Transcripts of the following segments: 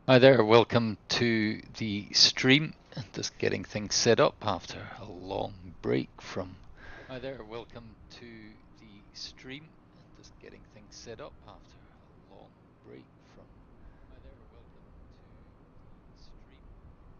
Hi there, welcome to the stream. Just getting things set up after a long break from. Hi there, welcome to the stream. Just getting things set up after a long break from. Hi there, welcome to the stream. Just getting things set up after.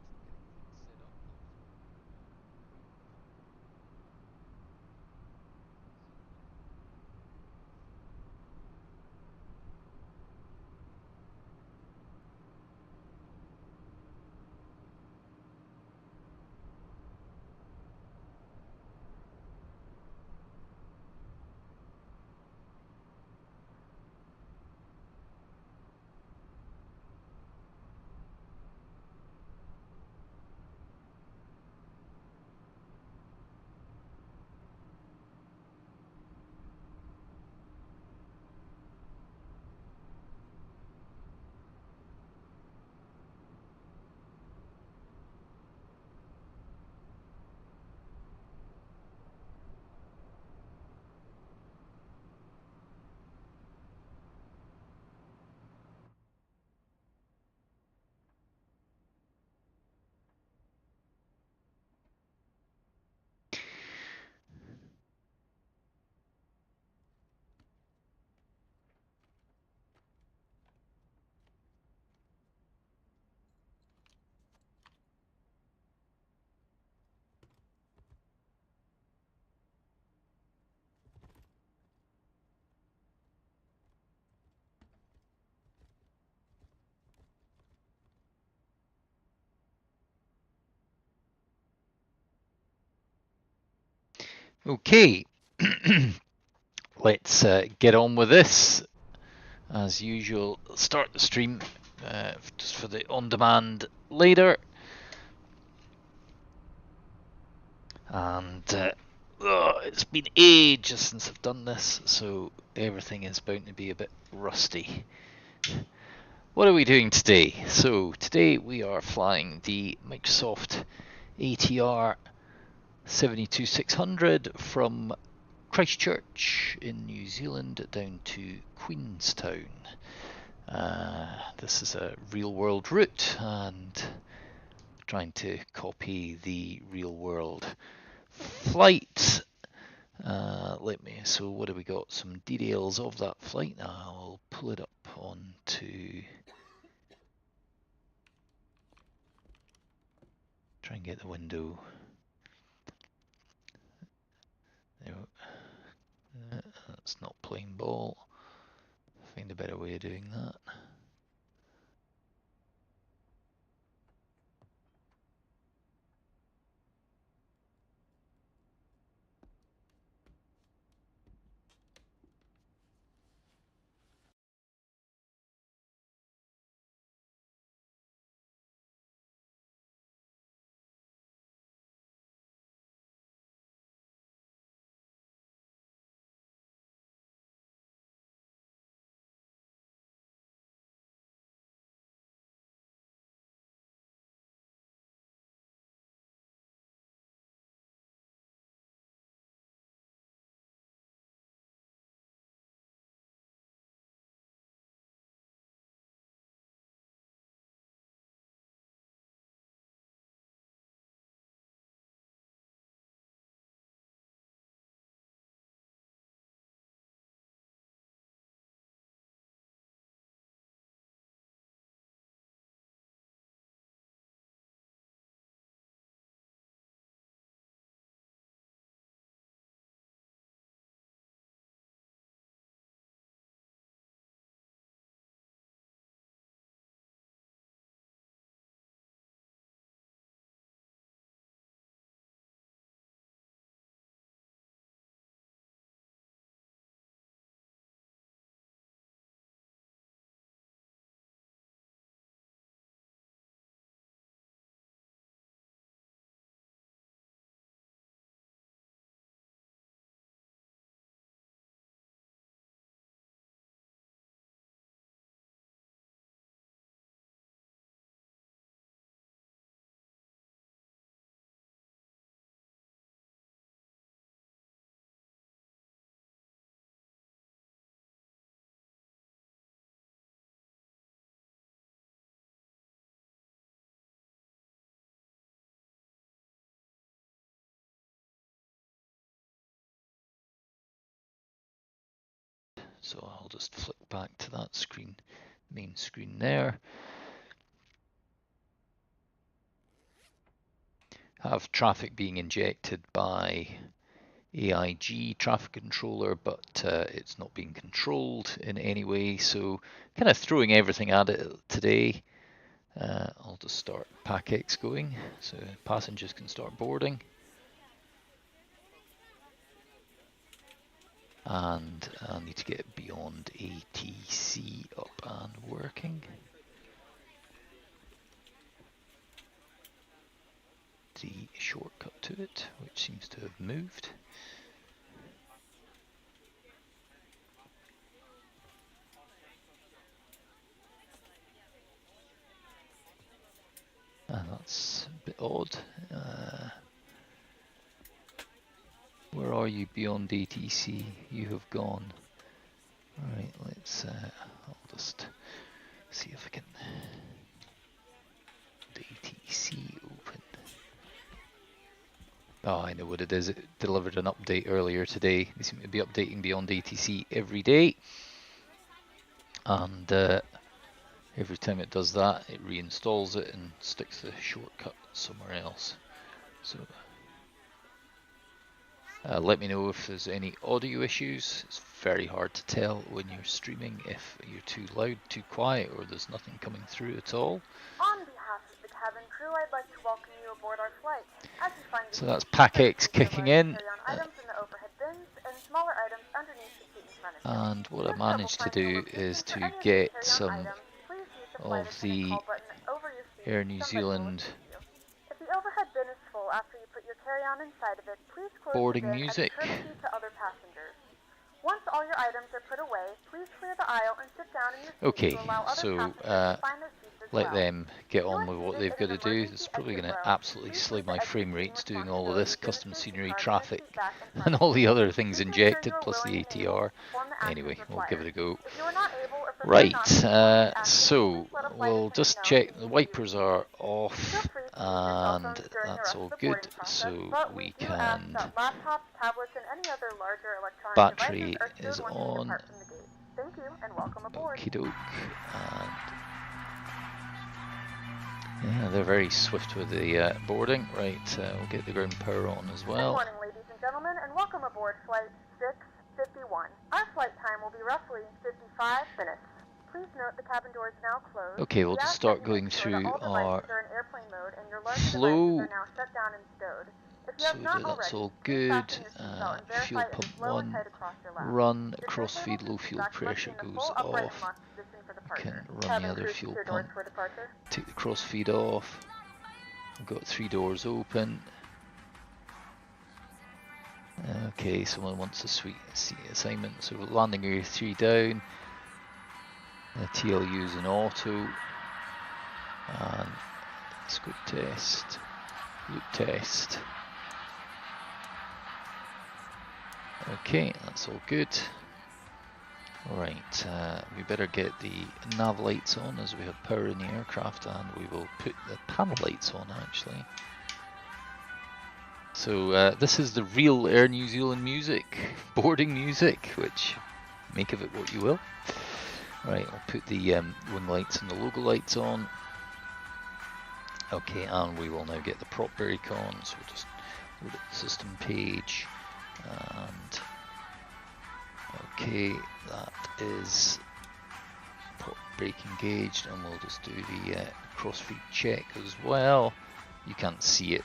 Okay, let's get on with this. As usual, start the stream just for the on-demand later. And it's been ages since I've done this, so everything is bound to be a bit rusty. What are we doing today? So today we are flying the Microsoft ATR 72600 from Christchurch in New Zealand down to Queenstown. This is a real world route and trying to copy the real world flight. So what have we got? Some details of that flight. I'll pull it up onto. Try and get the window. No, that's not playing ball. Find a better way of doing that. so I'll just flick back to that screen, main screen there. Have traffic being injected by AIG traffic controller, but it's not being controlled in any way, so kind of throwing everything at it today. I'll just start Pacx going, so passengers can start boarding. And I need to get BeyondATC up and working. The shortcut to it, which seems to have moved. That's a bit odd. Where are you, BeyondATC? You have gone. Alright, let's, I'll just see if I can. ATC open. Oh, I know what it is. It delivered an update earlier today. They seem to be updating BeyondATC every day. And every time it does that, it reinstalls it and sticks the shortcut somewhere else. So let me know if there's any audio issues. It's very hard to tell when you're streaming if you're too loud, too quiet, or there's nothing coming through at all. On behalf of the cabin crew, I'd like to welcome you aboard our flight. As you find so that's Pacx kicking in. Items in the overhead bins and smaller items underneath the seat in front of you. And what I managed to do is to get some of the Air New Zealand If the overhead bin is full after you put your carry-on inside of it, please close boarding the bin music. as a courtesy to other passengers. Once all your items are put away, please clear the aisle and sit down in your seat Okay, to allow other so passengers to find their seats as let well. them get on with what they've got to do. It's probably going to absolutely slow my frame rates doing all of this custom scenery, traffic, and all the other things injected, plus the ATR. Anyway, we'll give it a go. Right, so we'll just check. The wipers are off, and that's all good. So we can. Battery is on. Thank you and welcome aboard. Okie doke. And yeah, they're very swift with the boarding. Right, we'll get the ground power on as well. Good morning, ladies and gentlemen, and welcome aboard flight 651. Our flight time will be roughly 55 minutes. Please note the cabin door is now closed. Okay, we'll just start going through our flow. So that's all good. Fuel pump 1, run, crossfeed, low fuel pressure goes off. I can run the other fuel pump. Take the crossfeed off. We've got 3 doors open. Okay, someone wants a seat assignment. So landing area 3 down. The TLU is an auto. And let's go test. Loop test. Okay, that's all good. Alright, we better get the nav lights on as we have power in the aircraft, and we will put the panel lights on actually. So this is the real Air New Zealand music, boarding music, which make of it what you will. Right, I'll put the wing lights and the logo lights on. Okay, and we will now get the prop brake on, so we'll just load up the system page. And okay, that is prop brake engaged, and we'll just do the crossfeed check as well. You can't see it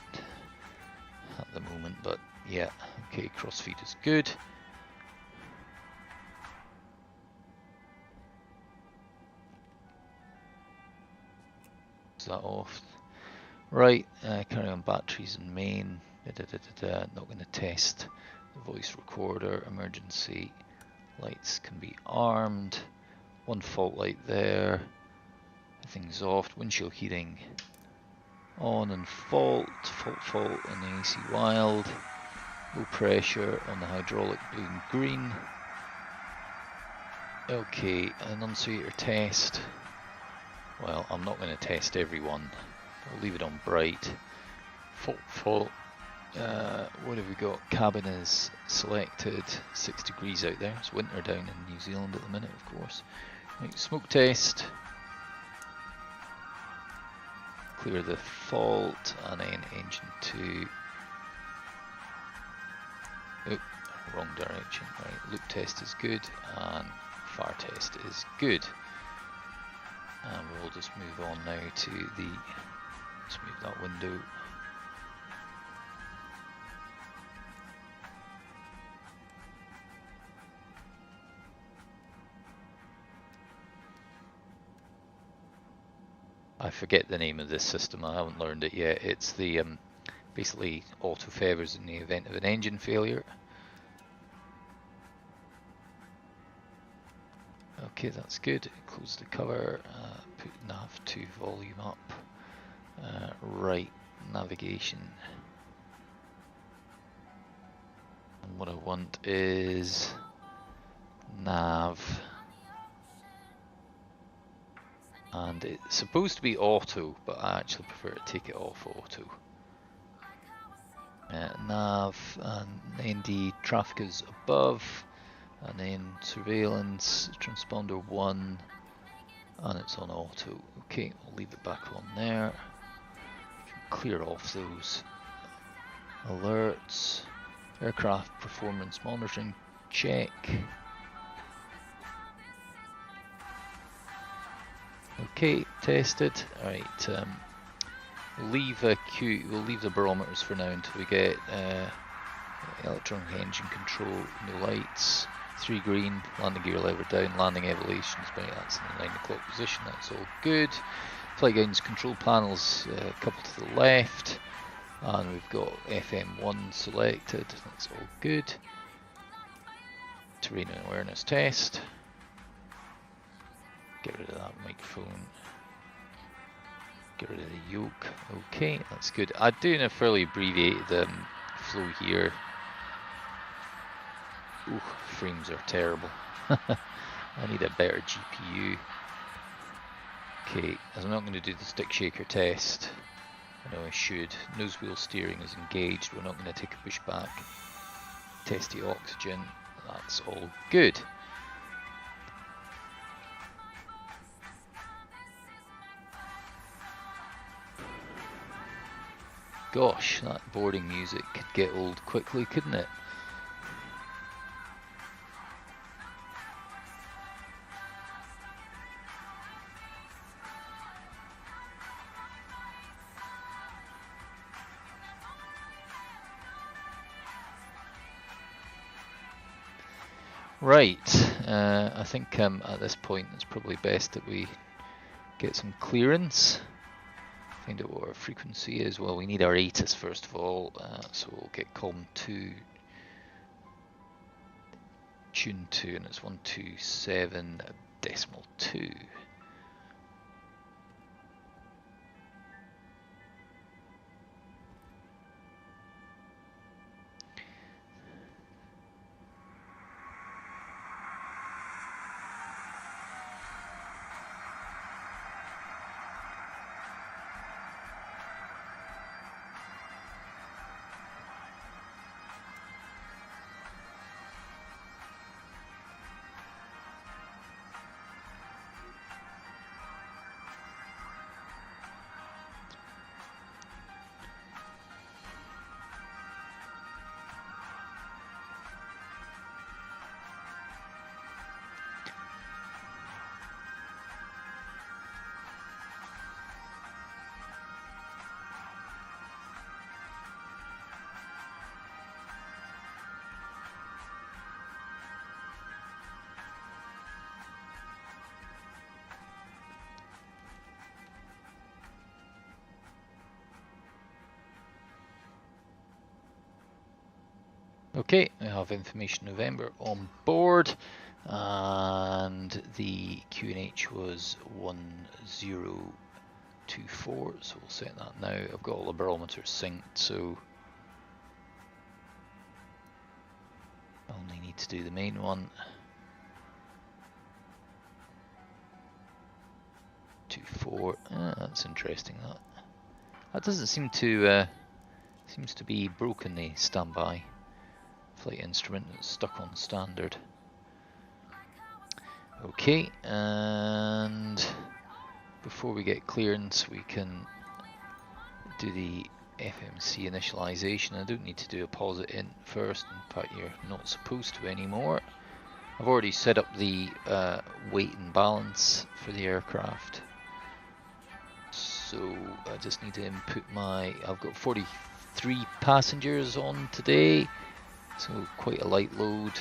at the moment, but yeah, okay, crossfeed is good. Is that off? Right, carry on batteries and main. Not going to test the voice recorder. Emergency lights can be armed. 1 fault light there. Everything's off. Windshield heating on and fault. Fault on the AC wild. Low pressure on the hydraulic blue and green. Okay, annunciator test. Well, I'm not going to test everyone. I'll leave it on bright. Fault what have we got? Cabin is selected. 6 degrees out there. It's winter down in New Zealand at the minute, of course. Right, smoke test. Clear the fault, and then engine 2. Oh, wrong direction. Right, loop test is good, and fire test is good. And we'll just move on now to the. Let's move that window. I forget the name of this system, I haven't learned it yet. It's the basically auto favors in the event of an engine failure. Okay, that's good. Close the cover, put nav to volume up. Right, navigation. And what I want is nav. And it's supposed to be auto, but I actually prefer to take it off auto. Nav, and ND traffic is above, and then surveillance, transponder 1, and it's on auto. Okay, I'll leave it back on there. Clear off those alerts. Aircraft performance monitoring check. Okay, tested. Alright, we'll leave the barometers for now until we get electronic engine control, no lights, 3 green, landing gear lever down, landing elevations, right, that's in the 9 o'clock position, that's all good. Flight guidance control panels, a couple to the left, and we've got FM1 selected, that's all good. Terrain and awareness test. Get rid of that microphone. Get rid of the yoke. Okay, that's good. I'm doing a fairly abbreviated flow here. Ooh, frames are terrible. I need a better GPU. Okay, as I'm not going to do the stick shaker test. I know I should. Nose wheel steering is engaged. We're not going to take a pushback. Test the oxygen. That's all good. Gosh, that boarding music could get old quickly, couldn't it? Right, I think at this point it's probably best that we get some clearance. Find out what our frequency is. Well, we need our ATIS first of all, so we'll get COM2 tuned to, and it's 127.2. Okay, we have information November on board, and the QNH was 1024, so we'll set that now. I've got all the barometers synced, so I only need to do the main one. 24, that's interesting. That doesn't seem to Seems to be broken, the standby flight instrument. It's stuck on standard. Okay, and before we get clearance, we can do the FMC initialization. I don't need to do a pause it in first. In fact, you're not supposed to anymore. I've already set up the weight and balance for the aircraft. So I just need to input my, I've got 43 passengers on today, so quite a light load,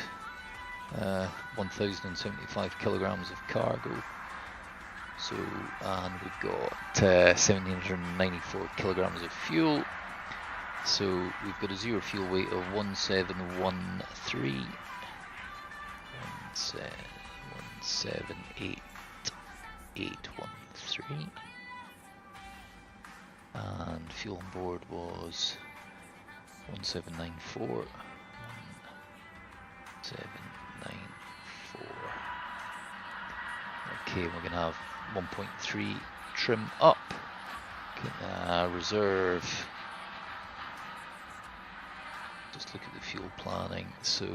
1,075 kilograms of cargo. So, and we've got 1,794 kilograms of fuel. So we've got a zero fuel weight of 1713. 178,813. And fuel on board was 1794. 1794. Okay, we're going to have 1.3 trim up. Reserve. Just look at the fuel planning. So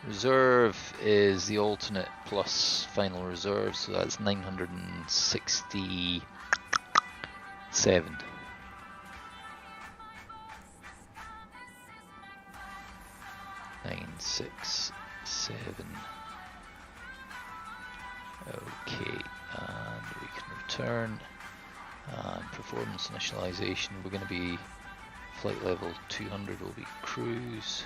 reserve is the alternate plus final reserve, so that's 967. 967. Okay, and we can return. And performance initialization, we're going to be flight level 200 will be cruise.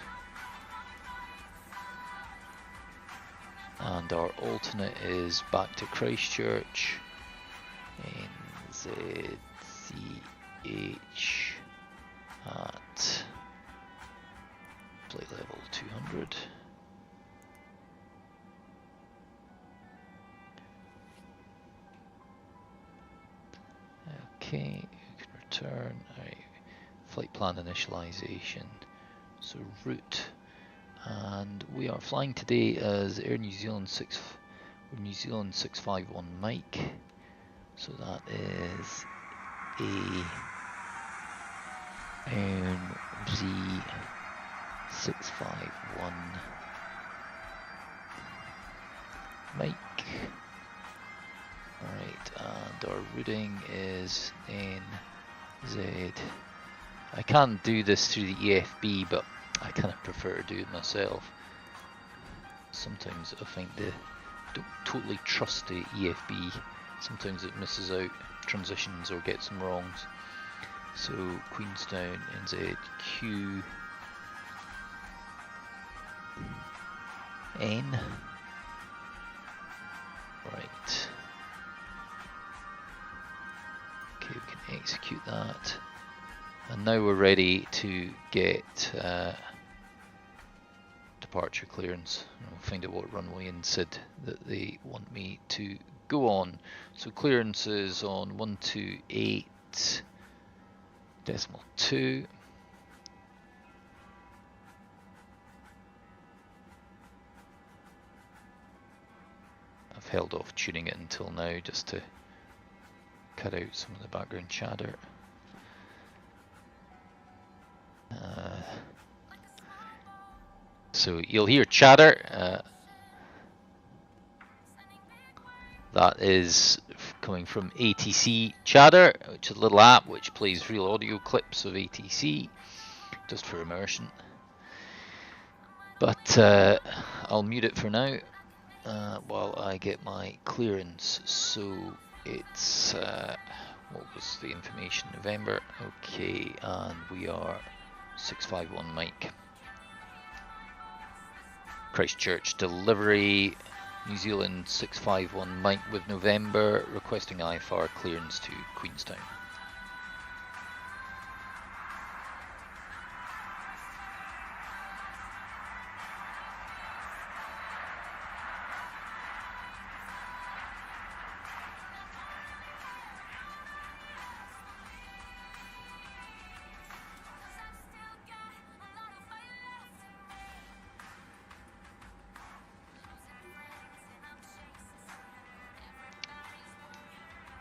And our alternate is back to Christchurch. NZCH at flight level 200. Okay, you can return. Alright, flight plan initialization. So route, and we are flying today as Air New Zealand 651 Mike. So that is AMZ 651 Mike. Alright, and our routing is NZ. I can do this through the EFB, but I kind of prefer to do it myself. Sometimes I find I don't totally trust the EFB. Sometimes it misses out transitions or gets them wrong. So Queenstown, NZQ N. Right. Okay, we can execute that. And now we're ready to get departure clearance. I'll find out what runway and SID that they want me to go on. So clearance is on 128.2. I've held off tuning it until now just to cut out some of the background chatter. So you'll hear chatter. That is coming from ATC-CHATTER, which is a little app which plays real audio clips of ATC, just for immersion. But I'll mute it for now while I get my clearance. So it's, what was the information? November. Okay, and we are 651 Mike. Christchurch delivery. New Zealand 651 Mike with November, requesting IFR clearance to Queenstown.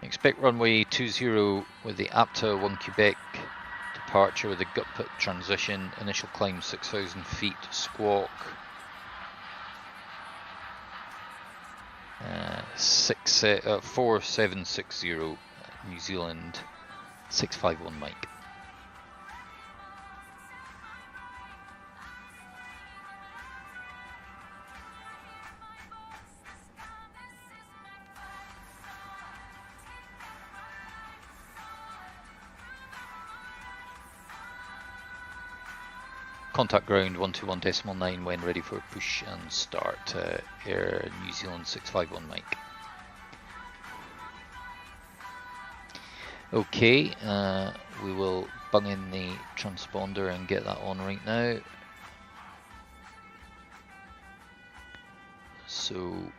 Expect runway 20 with the APTA 1 Quebec departure with a gut put transition, initial climb 6,000 feet, squawk 4760, New Zealand 651 Mike. Contact ground 121.9 when ready for push and start. Air New Zealand 651 Mike. Okay, we will bung in the transponder and get that on right now. So,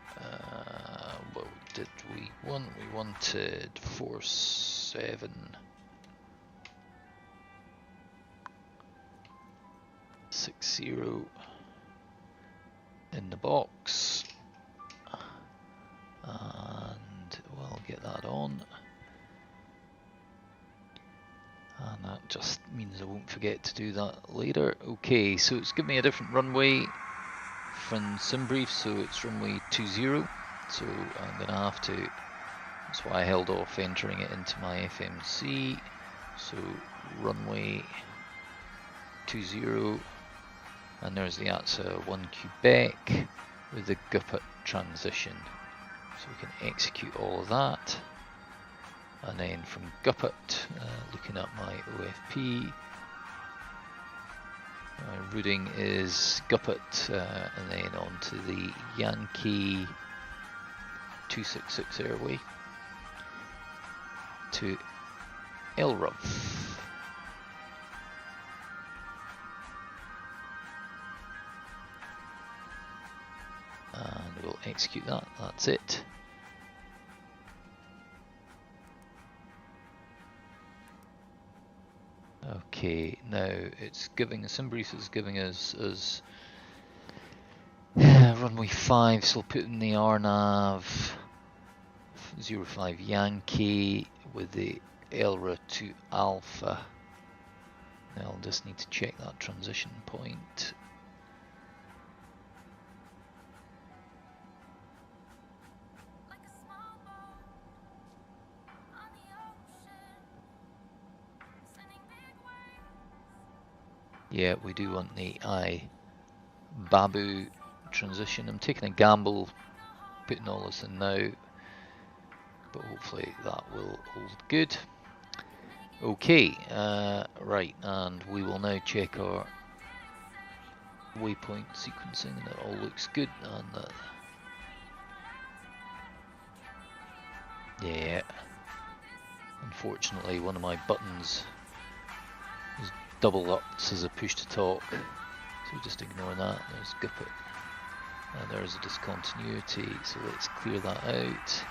what did we want? We wanted 4760 in the box, and we'll get that on. And that just means I won't forget to do that later. Okay, so it's given me a different runway from SimBrief, so it's runway 20. So I'm going to have to, that's why I held off entering it into my FMC. So runway 20, and there's the ATSA 1 Quebec with the Guppet transition. So we can execute all of that. And then from Guppet, looking at my OFP, my routing is Guppet, and then on to the Yankee 266 airway to LRUV. And we'll execute that, that's it. Okay, now it's giving, SimBrief is giving us runway 5, so we'll put in the RNAV 05 Yankee with the LRA to Alpha. Now I'll just need to check that transition point. Yeah, we do want the Babu transition. I'm taking a gamble putting all this in now, but hopefully that will hold good. Okay, right, and we will now check our waypoint sequencing, and it all looks good. And yeah, unfortunately one of my buttons is double up as a push to talk, so just ignore that. There's Guppet, and there's a discontinuity, so let's clear that out.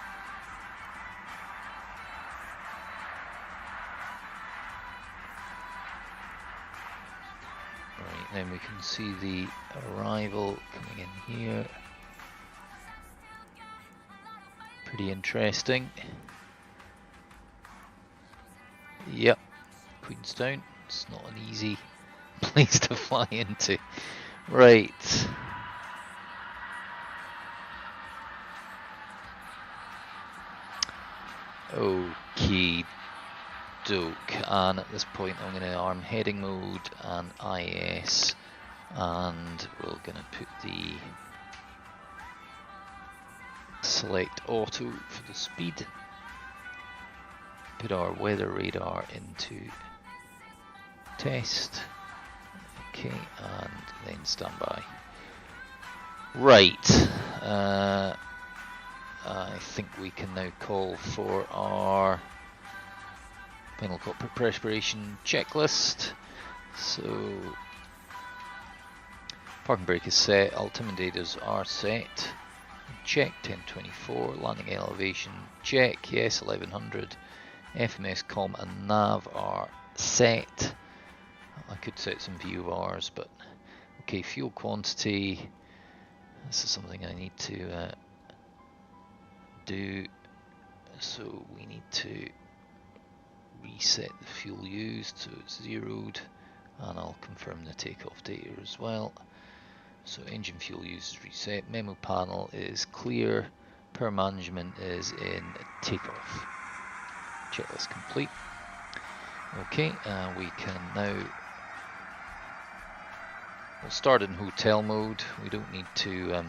Right, then we can see the arrival coming in here. Pretty interesting. Yep, Queenstown. It's not an easy place to fly into. Right. Okay, doke. And at this point I'm going to arm heading mode and IS, and we're going to put the select auto for the speed. Put our weather radar into test. Okay, and then standby. Right, I think we can now call for our final cockpit preparation checklist. So parking brake is set, altimeters are set, check 1024, landing elevation check, yes 1100, FMS comm and nav are set. I could set some VORs, but okay, fuel quantity, this is something I need to do, so we need to reset the fuel used so it's zeroed, and I'll confirm the takeoff data as well. So engine fuel use is reset, memo panel is clear, power management is in takeoff. Checklist complete. Okay, we can now, we'll start in hotel mode. We don't need to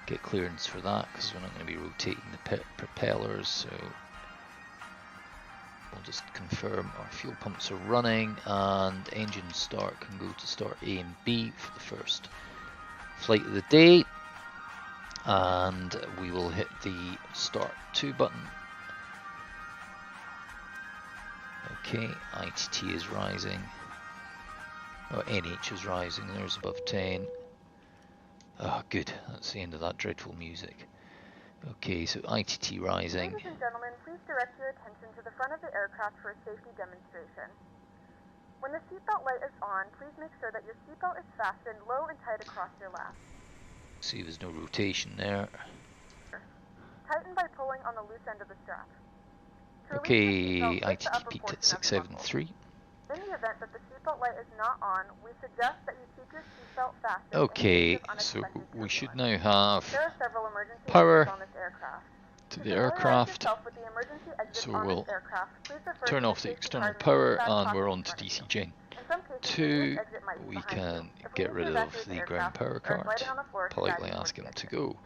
get clearance for that because we're not going to be rotating the propellers, so we'll just confirm our fuel pumps are running, and engine start can go to start A and B for the first flight of the day, and we will hit the start 2 button. Okay, ITT is rising, or NH is rising, there's above 10. Oh good, that's the end of that dreadful music. Okay, so ITT rising. Ladies and gentlemen, please direct your attention to the front of the aircraft for a safety demonstration. When the seatbelt light is on, please make sure that your seatbelt is fastened low and tight across your lap. See, there's no rotation there. Tighten by pulling on the loose end of the strap. Okay, ITT peaked at 673. In the event that the seatbelt light is not on, we suggest that you keep your seatbelt fastened. Okay, so we should now have power to the aircraft. So we'll turn off the external power and we're on to DC Gen 2. We can get rid of the ground power cart, politely ask him to go.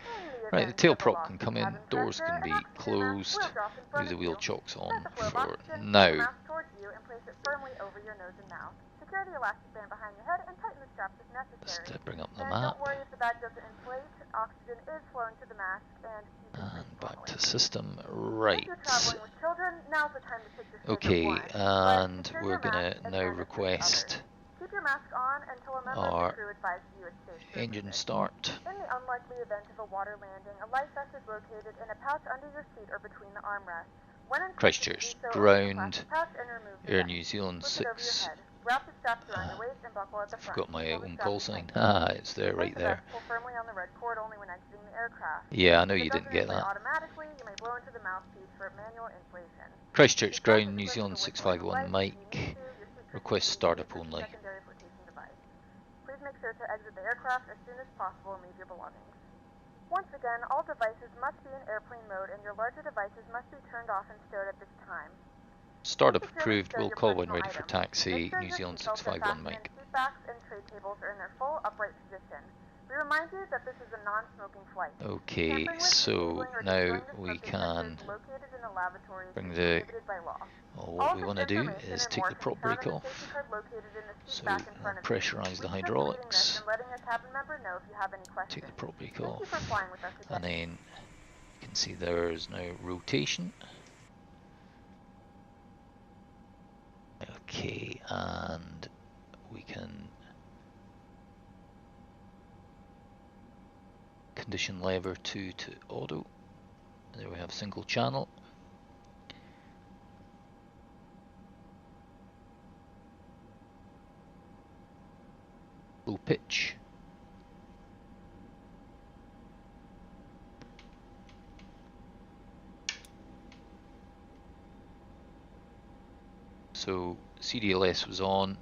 Right, the tail prop can come in, doors can be closed, leave the wheel chocks on for now. Just bring up the map. And back to system. Right. Okay, and we're going to now request our engine start. In the unlikely event of a water landing, a life vest is located in a pouch under your seat or between the armrests. Christchurch, ground, Air New Zealand 6. Forgot my own call sign. Ah, it's there, right there. Yeah, I know you didn't get that. Christchurch, ground, New Zealand 651, Mike. Request startup only. Please make sure to exit the aircraft as soon as possible and leave your belongings. Once again, all devices must be in airplane mode and your larger devices must be turned off and stowed at this time. Startup approved, will call when ready for taxi, New Zealand 651 Mike. Seatbacks and tray tables are in their full upright position. We remind you that this is a non-smoking flight. Okay, so now we can bring the... Well, what we want to do is take the prop brake off. So pressurize the hydraulics. Take the prop brake off. And then you can see there's now rotation. Okay, and we can condition lever 2 to auto. There we have single channel. Low pitch. So CDLS was on,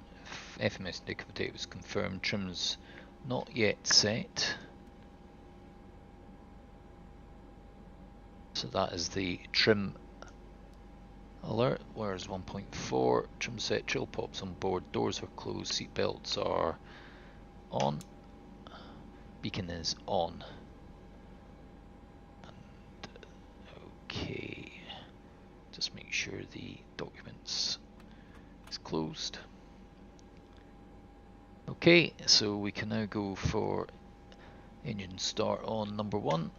FMS indicator date was confirmed, trims not yet set. So that is the trim alert. Where's 1.4? Trim set, trill pops on board, doors are closed, seat belts are on, beacon is on. And okay, just make sure the documents is closed. Okay, so we can now go for engine start on number 1.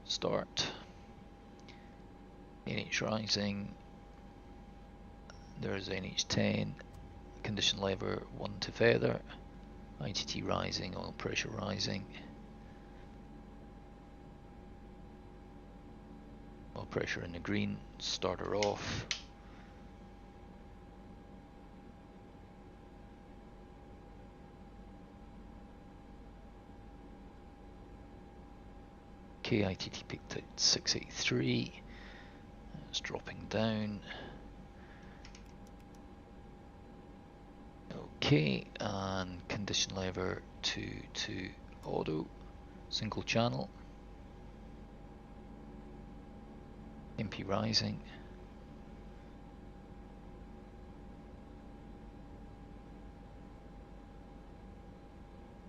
Start. NH rising. There's NH10. Condition lever 1 to feather. ITT rising, oil pressure rising. Oil pressure in the green. Starter off. ITT peaked at 683. It's dropping down. Okay, and condition lever to auto, single channel. MP rising.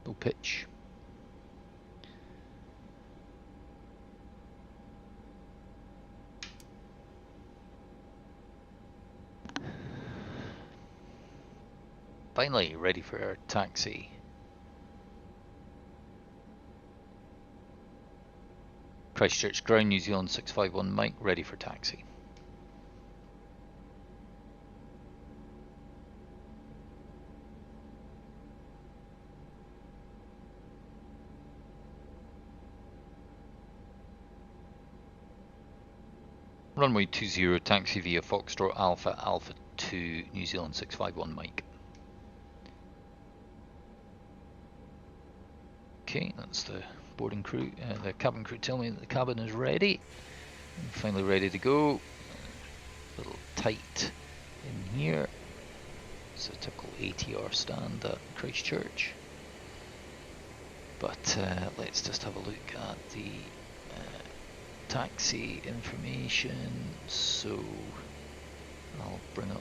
Low pitch. Finally, ready for our taxi. Christchurch, ground, New Zealand 651 Mike, ready for taxi. Runway 20, taxi via Foxtrot Alpha, Alpha 2, New Zealand 651 Mike. Okay, that's the boarding crew. The cabin crew tell me that the cabin is ready. Finally ready to go. A little tight in here. It's a typical ATR stand at Christchurch. But let's just have a look at the taxi information. So I'll bring up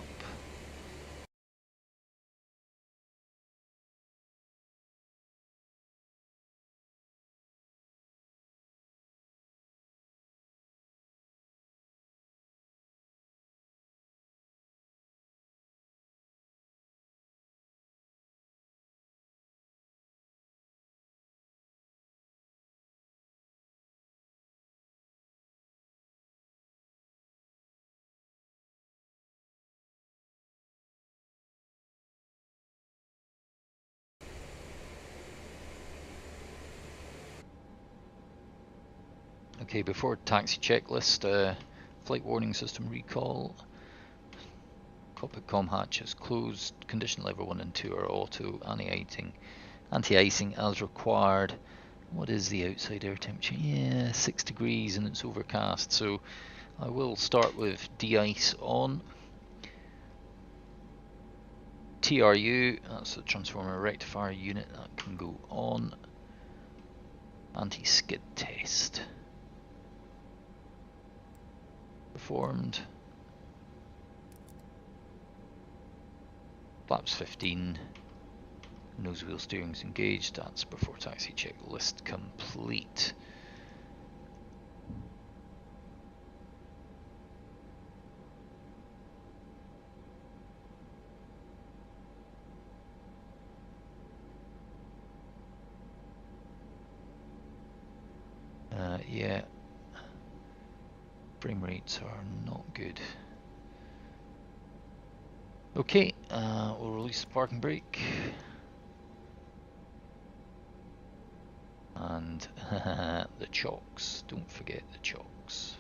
okay, before taxi checklist, flight warning system recall, cockpit comm hatch is closed, condition lever 1 and 2 are auto, anti-icing as required. What is the outside air temperature? Yeah, 6 degrees and it's overcast, so I will start with de-ice on. TRU, that's the transformer rectifier unit, that can go on. Anti-skid test performed. Flaps 15, nose wheel steering's engaged, that's before taxi checklist complete. Yeah, frame rates are not good. Okay, we'll release the parking brake. And the chocks, don't forget the chocks.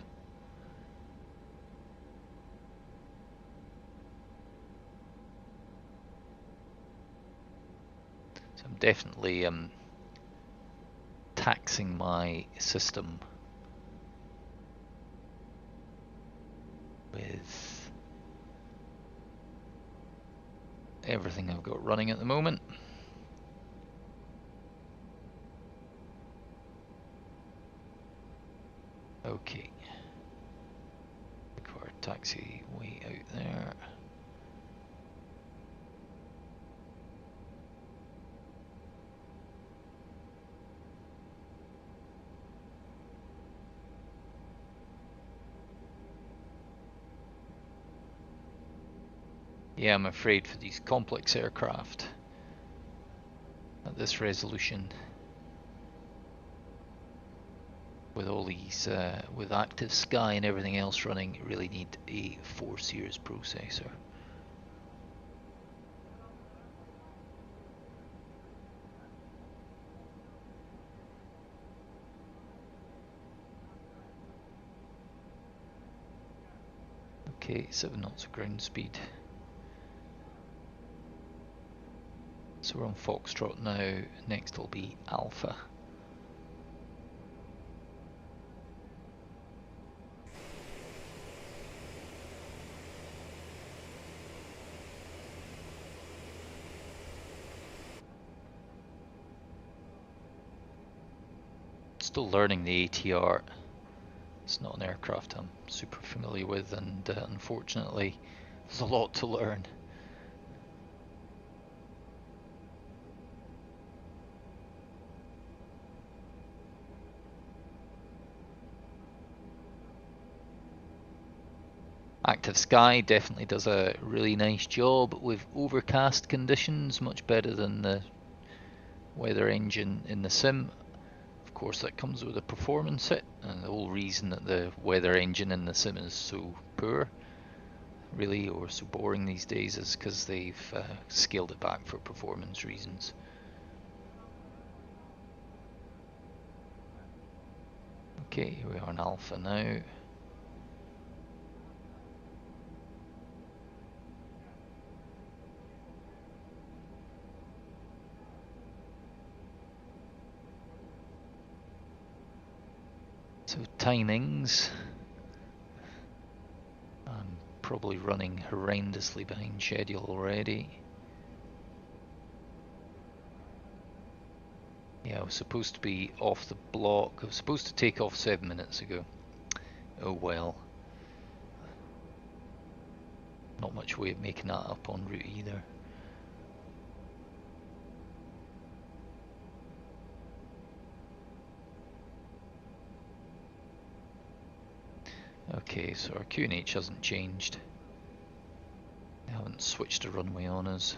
So I'm definitely taxing my system with everything I've got running at the moment. Okay, required taxi way out there. Yeah, I'm afraid for these complex aircraft at this resolution, with all these, with ActiveSky and everything else running, you really need a 4 series processor. Okay, 7 knots of ground speed. So we're on Foxtrot now, next will be Alpha. Still learning the ATR. It's not an aircraft I'm super familiar with, and unfortunately there's a lot to learn. ActiveSky definitely does a really nice job with overcast conditions, much better than the weather engine in the sim. Of course, that comes with a performance hit, and the whole reason that the weather engine in the sim is so poor, really, or so boring these days, is because they've scaled it back for performance reasons. Okay, here we are in alpha now. So timings, I'm probably running horrendously behind schedule already. Yeah, I was supposed to be off the block. I was supposed to take off 7 minutes ago. Oh well. Not much way of making that up en route either. Okay, so our QNH hasn't changed. They haven't switched the runway on us.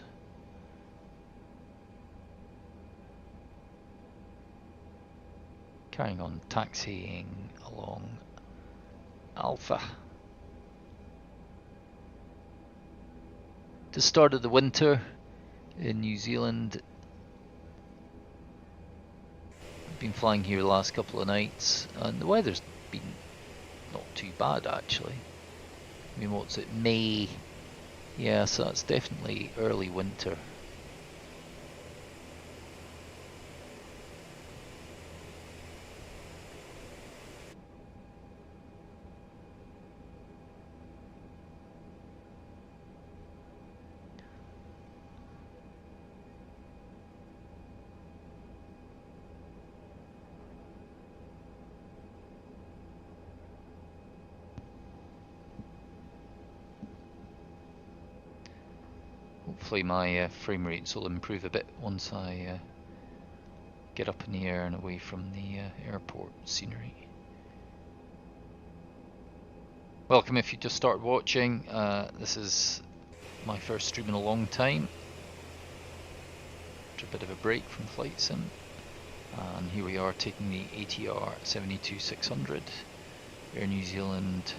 Carrying on taxiing along Alpha. The start of the winter in New Zealand. I've been flying here the last couple of nights, and the weather's been not too bad actually. I mean, what's it, May? Yeah, so that's definitely early winter. Hopefully my frame rates will improve a bit once I get up in the air and away from the airport scenery. Welcome if you just started watching. This is my first stream in a long time. After a bit of a break from Flight Sim. And here we are taking the ATR 72600 Air New Zealand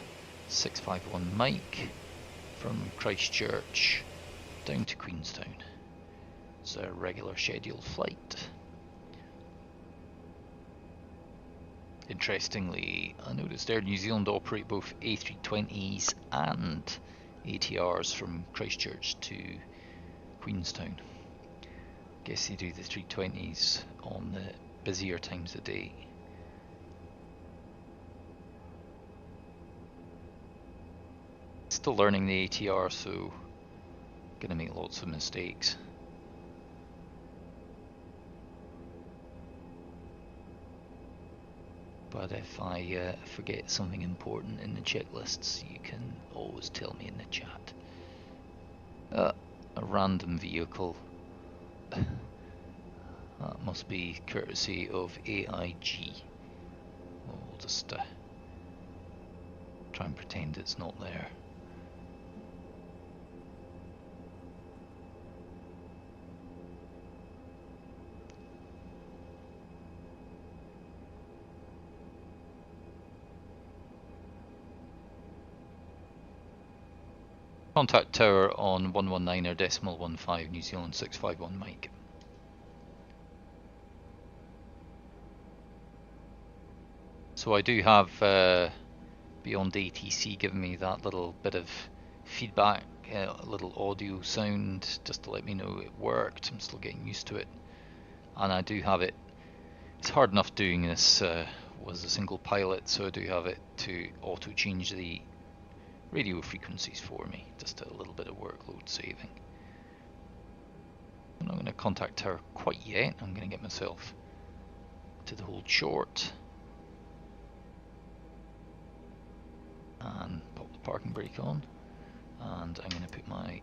651 Mike from Christchurch down to Queenstown. It's a regular scheduled flight. Interestingly, I noticed Air New Zealand operate both A320s and ATRs from Christchurch to Queenstown. Guess they do the 320s on the busier times of day. Still learning the ATR, so gonna make lots of mistakes. But if I forget something important in the checklists, you can always tell me in the chat. A random vehicle. That must be courtesy of AIG. We'll just try and pretend it's not there. Contact tower on 119.15 New Zealand 651 Mike. So I do have BeyondATC giving me that little bit of feedback, a little audio sound, just to let me know it worked. I'm still getting used to it. And I do have it. It's hard enough doing this was a single pilot, so I do have it to auto change the radio frequencies for me, just a little bit of workload saving. I'm not going to contact her quite yet. I'm going to get myself to the hold short. and pop the parking brake on, and I'm going to put my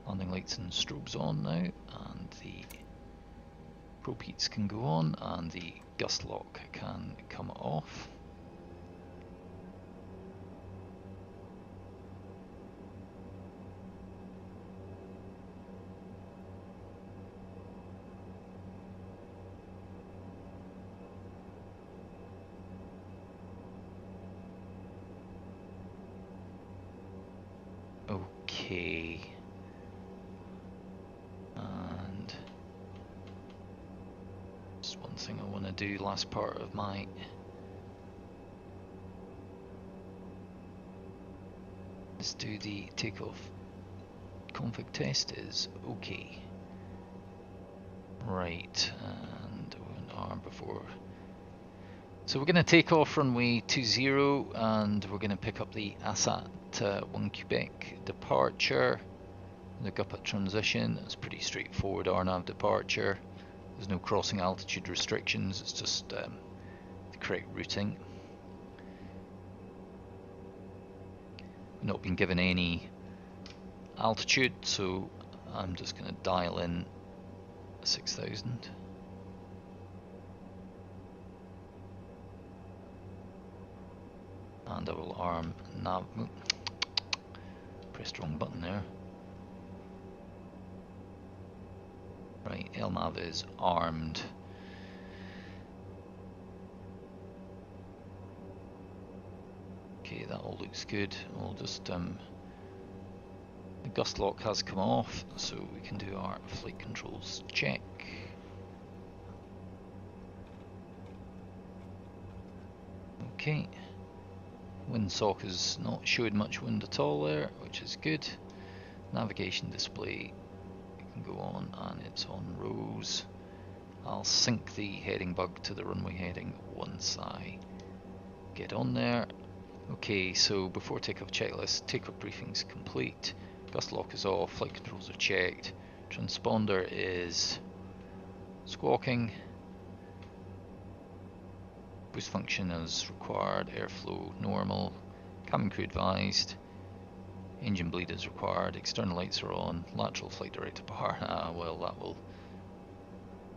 landing lights and strobes on now, and the probe heats can go on and the gust lock can come off. Okay, and just one thing I want to do, last part of my let's do the takeoff config test is okay. Right, and I went arm before. So we're going to take off runway 20 and we're going to pick up the ASAT 1 Quebec departure. Look up at transition, it's pretty straightforward RNAV departure. There's no crossing altitude restrictions, it's just the correct routing. We've not been given any altitude, so I'm just going to dial in 6,000. And I will arm nav. Pressed the wrong button there. Right, LNAV is armed. Okay, that all looks good. We'll just the gust lock has come off, so we can do our flight controls check. Okay. Windsock has not showed much wind at all there, which is good. Navigation display can go on, and it's on rose. I'll sync the heading bug to the runway heading once I get on there. Okay, so before takeoff checklist, takeoff briefing's complete. Gust lock is off, flight controls are checked. Transponder is squawking. Boost function as required, airflow normal, cabin crew advised, engine bleed is required, external lights are on, lateral flight director bar, well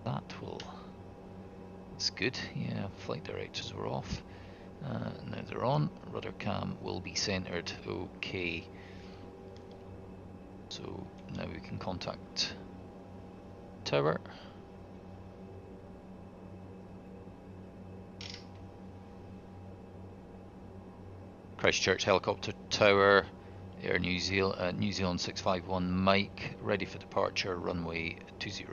that's good, yeah, flight directors are off, now they're on, rudder cam will be centered, okay, so now we can contact tower. Christchurch helicopter tower, Air New Zealand 651 Mike, ready for departure, runway 20.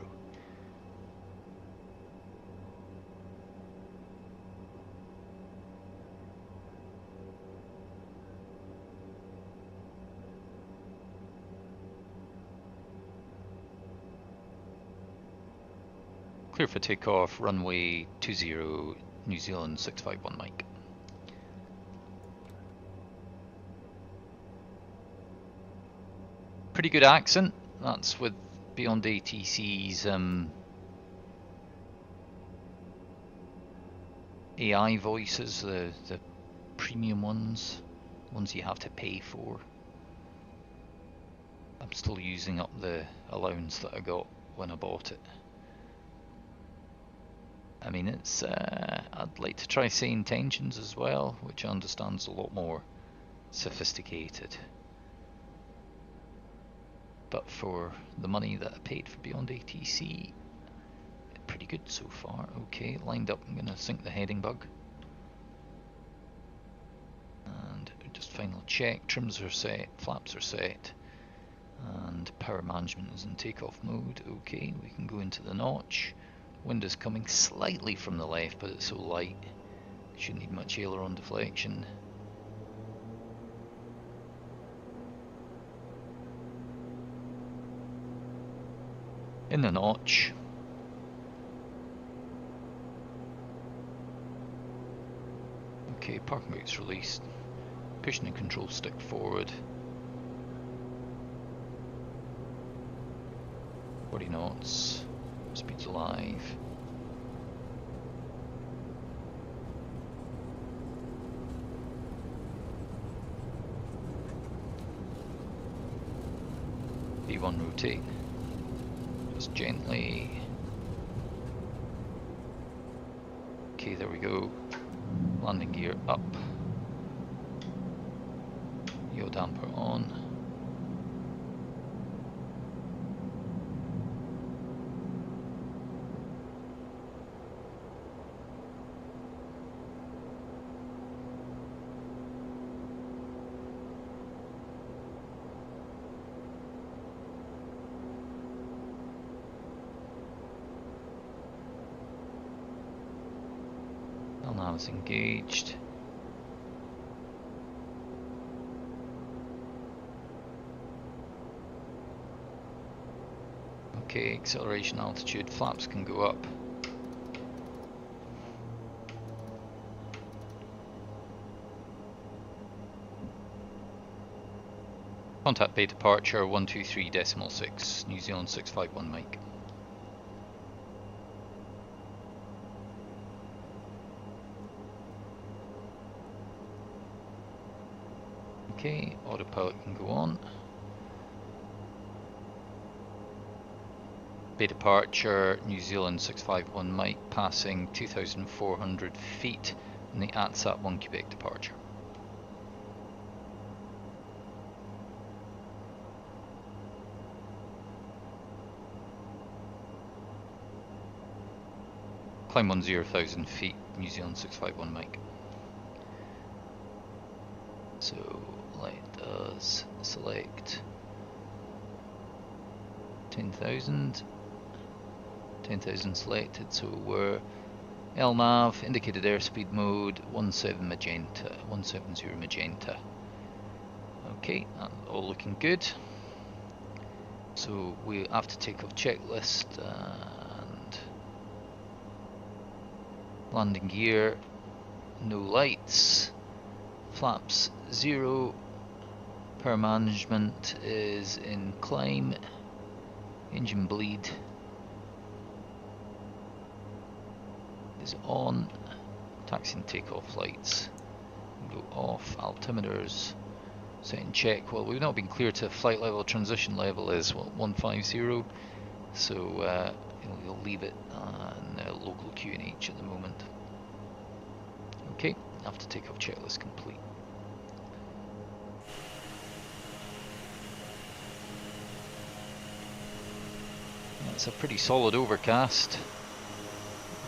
Clear for takeoff, runway 20, New Zealand 651 Mike. Pretty good accent. That's with BeyondATC's AI voices, the premium ones you have to pay for. I'm still using up the allowance that I got when I bought it. I mean, it's I'd like to try saying tensions as well, which I understand is a lot more sophisticated. But for the money that I paid for BeyondATC, pretty good so far. Okay, lined up, I'm going to sync the heading bug. And just final check, trims are set, flaps are set, and power management is in takeoff mode. Okay, we can go into the notch. Wind is coming slightly from the left, but it's so light, shouldn't need much aileron deflection. In the notch. Okay, parking brake's released. Pushing the control stick forward. 40 knots. Speed's alive. B1 rotate, just gently. Okay, there we go. Landing gear up. Yaw damper on. Now it's engaged. Okay, acceleration, altitude, flaps can go up. Contact bay departure 123.6, New Zealand 651 Mike. Okay, autopilot can go on. Bay departure, New Zealand 651 Mike, passing 2,400 feet in the ATSAT 1 Quebec departure. Climb on 0,000 feet, New Zealand 651 Mike. So let us select 10,000. 10,000 selected, so we're LNAV, indicated airspeed mode, 17 magenta, 170 magenta. Okay, that's all looking good. So we have to take off checklist and landing gear, no lights, flaps 0, power management is in climb, engine bleed is on, taxi and takeoff lights go off, altimeters set in check. Well, we've not been clear to flight level, transition level is what, 150, so we'll leave it in local QNH at the moment. Okay, after takeoff checklist complete. That's a pretty solid overcast.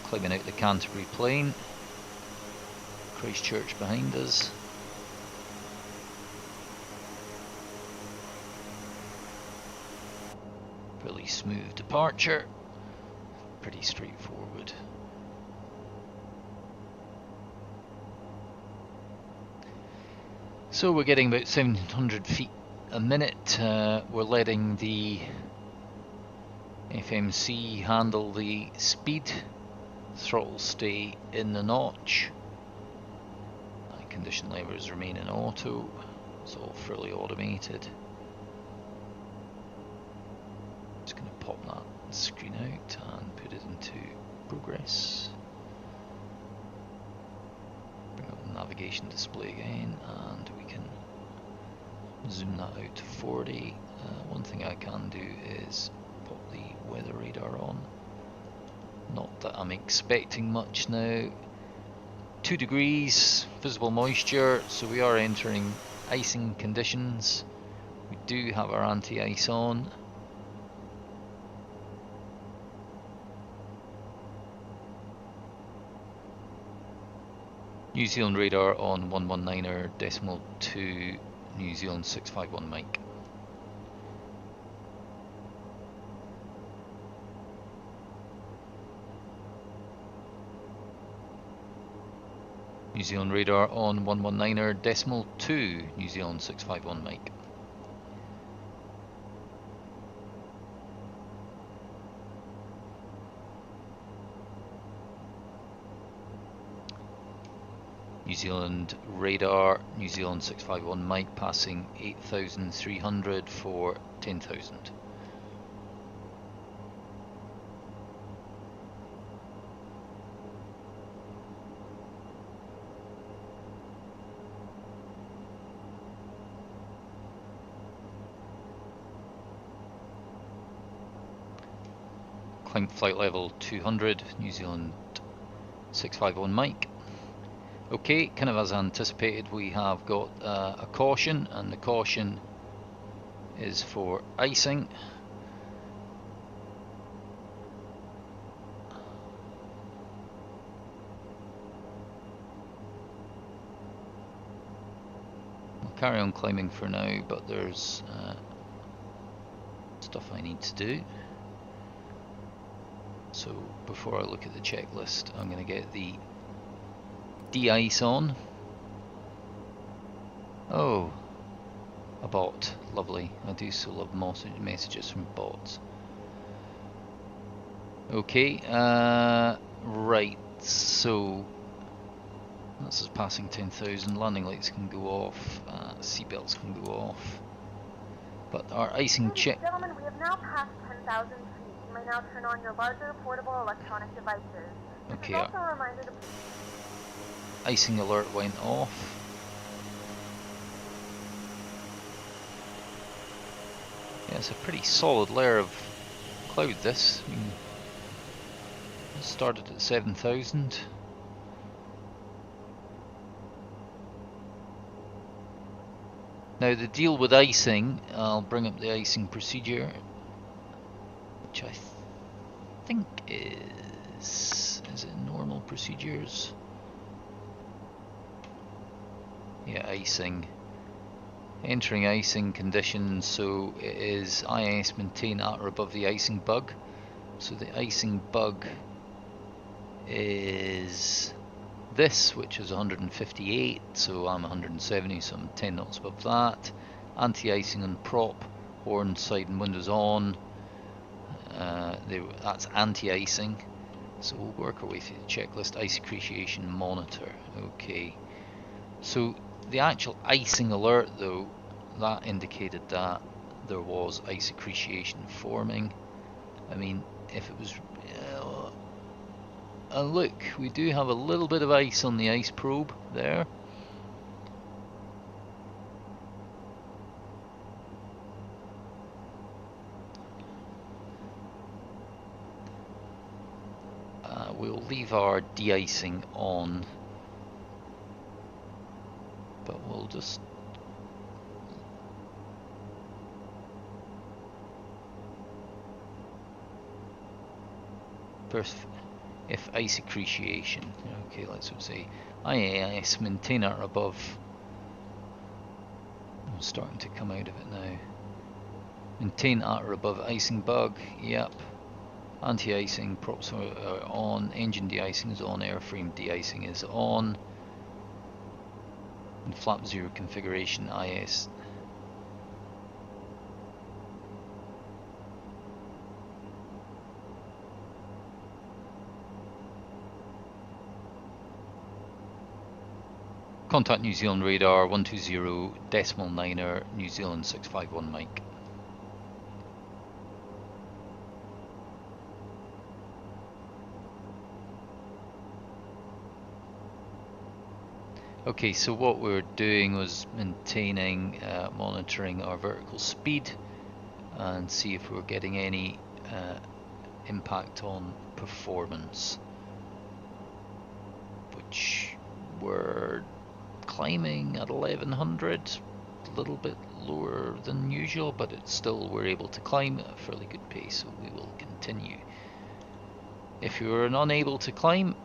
Climbing out the Canterbury Plain, Christchurch behind us. Really smooth departure, pretty straightforward. So we're getting about 700 feet a minute. We're letting the FMC handle the speed. Throttle stay in the notch. Condition levers remain in auto. It's all fully automated. Just going to pop that screen out and put it into progress. Bring up the navigation display again, and we can zoom that out to 40. One thing I can do is pop the weather radar on. Not that I'm expecting much now. 2 degrees, visible moisture, so we are entering icing conditions. We do have our anti-ice on. New Zealand radar on 119er.2, New Zealand 651 Mike. New Zealand radar on 119er.2, New Zealand 651 Mike. New Zealand radar, New Zealand 651 Mike, passing 8,300 for 10,000. climb flight level 200, New Zealand 651 Mike. Okay, kind of as anticipated, we have got a caution, and the caution is for icing. We'll carry on climbing for now, but there's stuff I need to do. So before I look at the checklist, I'm going to get the de-ice on. Oh, a bot, lovely. I do so love messages from bots. Okay, right, so this is passing 10,000, landing lights can go off, seatbelts can go off, but our icing check... Ladies and gentlemen, we have now passed 10,000 feet. You may now turn on your larger portable electronic devices. Okay, also a reminder to... icing alert went off. Yeah, it's a pretty solid layer of cloud this. I mean, it started at 7,000. Now the deal with icing, I'll bring up the icing procedure, which I think is it normal procedures? Yeah, icing. Entering icing conditions, so it is IS maintain at or above the icing bug. So the icing bug is this, which is 158, so I'm 170, so I'm 10 knots above that. Anti-icing on prop, horn, side and windows on. That's anti-icing. So we'll work our way through the checklist. Ice accretion monitor. Okay. So the actual icing alert, though, that indicated that there was ice accretion forming. I mean, if it was... and look, we do have a little bit of ice on the ice probe there. We'll leave our de-icing on, but we'll just first, if ice accretion, okay, let's say IAS maintain at or above. I'm starting to come out of it now. Maintain at or above icing bug, yep. Anti-icing props are on, engine de-icing is on, airframe de-icing is on, and flap 0 configuration IS. Contact New Zealand radar 120.9er New Zealand 651 Mike. Okay, so what we're doing was maintaining, monitoring our vertical speed and see if we're getting any impact on performance, which we're climbing at 1100, a little bit lower than usual, but it's still, we're able to climb at a fairly good pace, so we will continue. If you were unable to climb,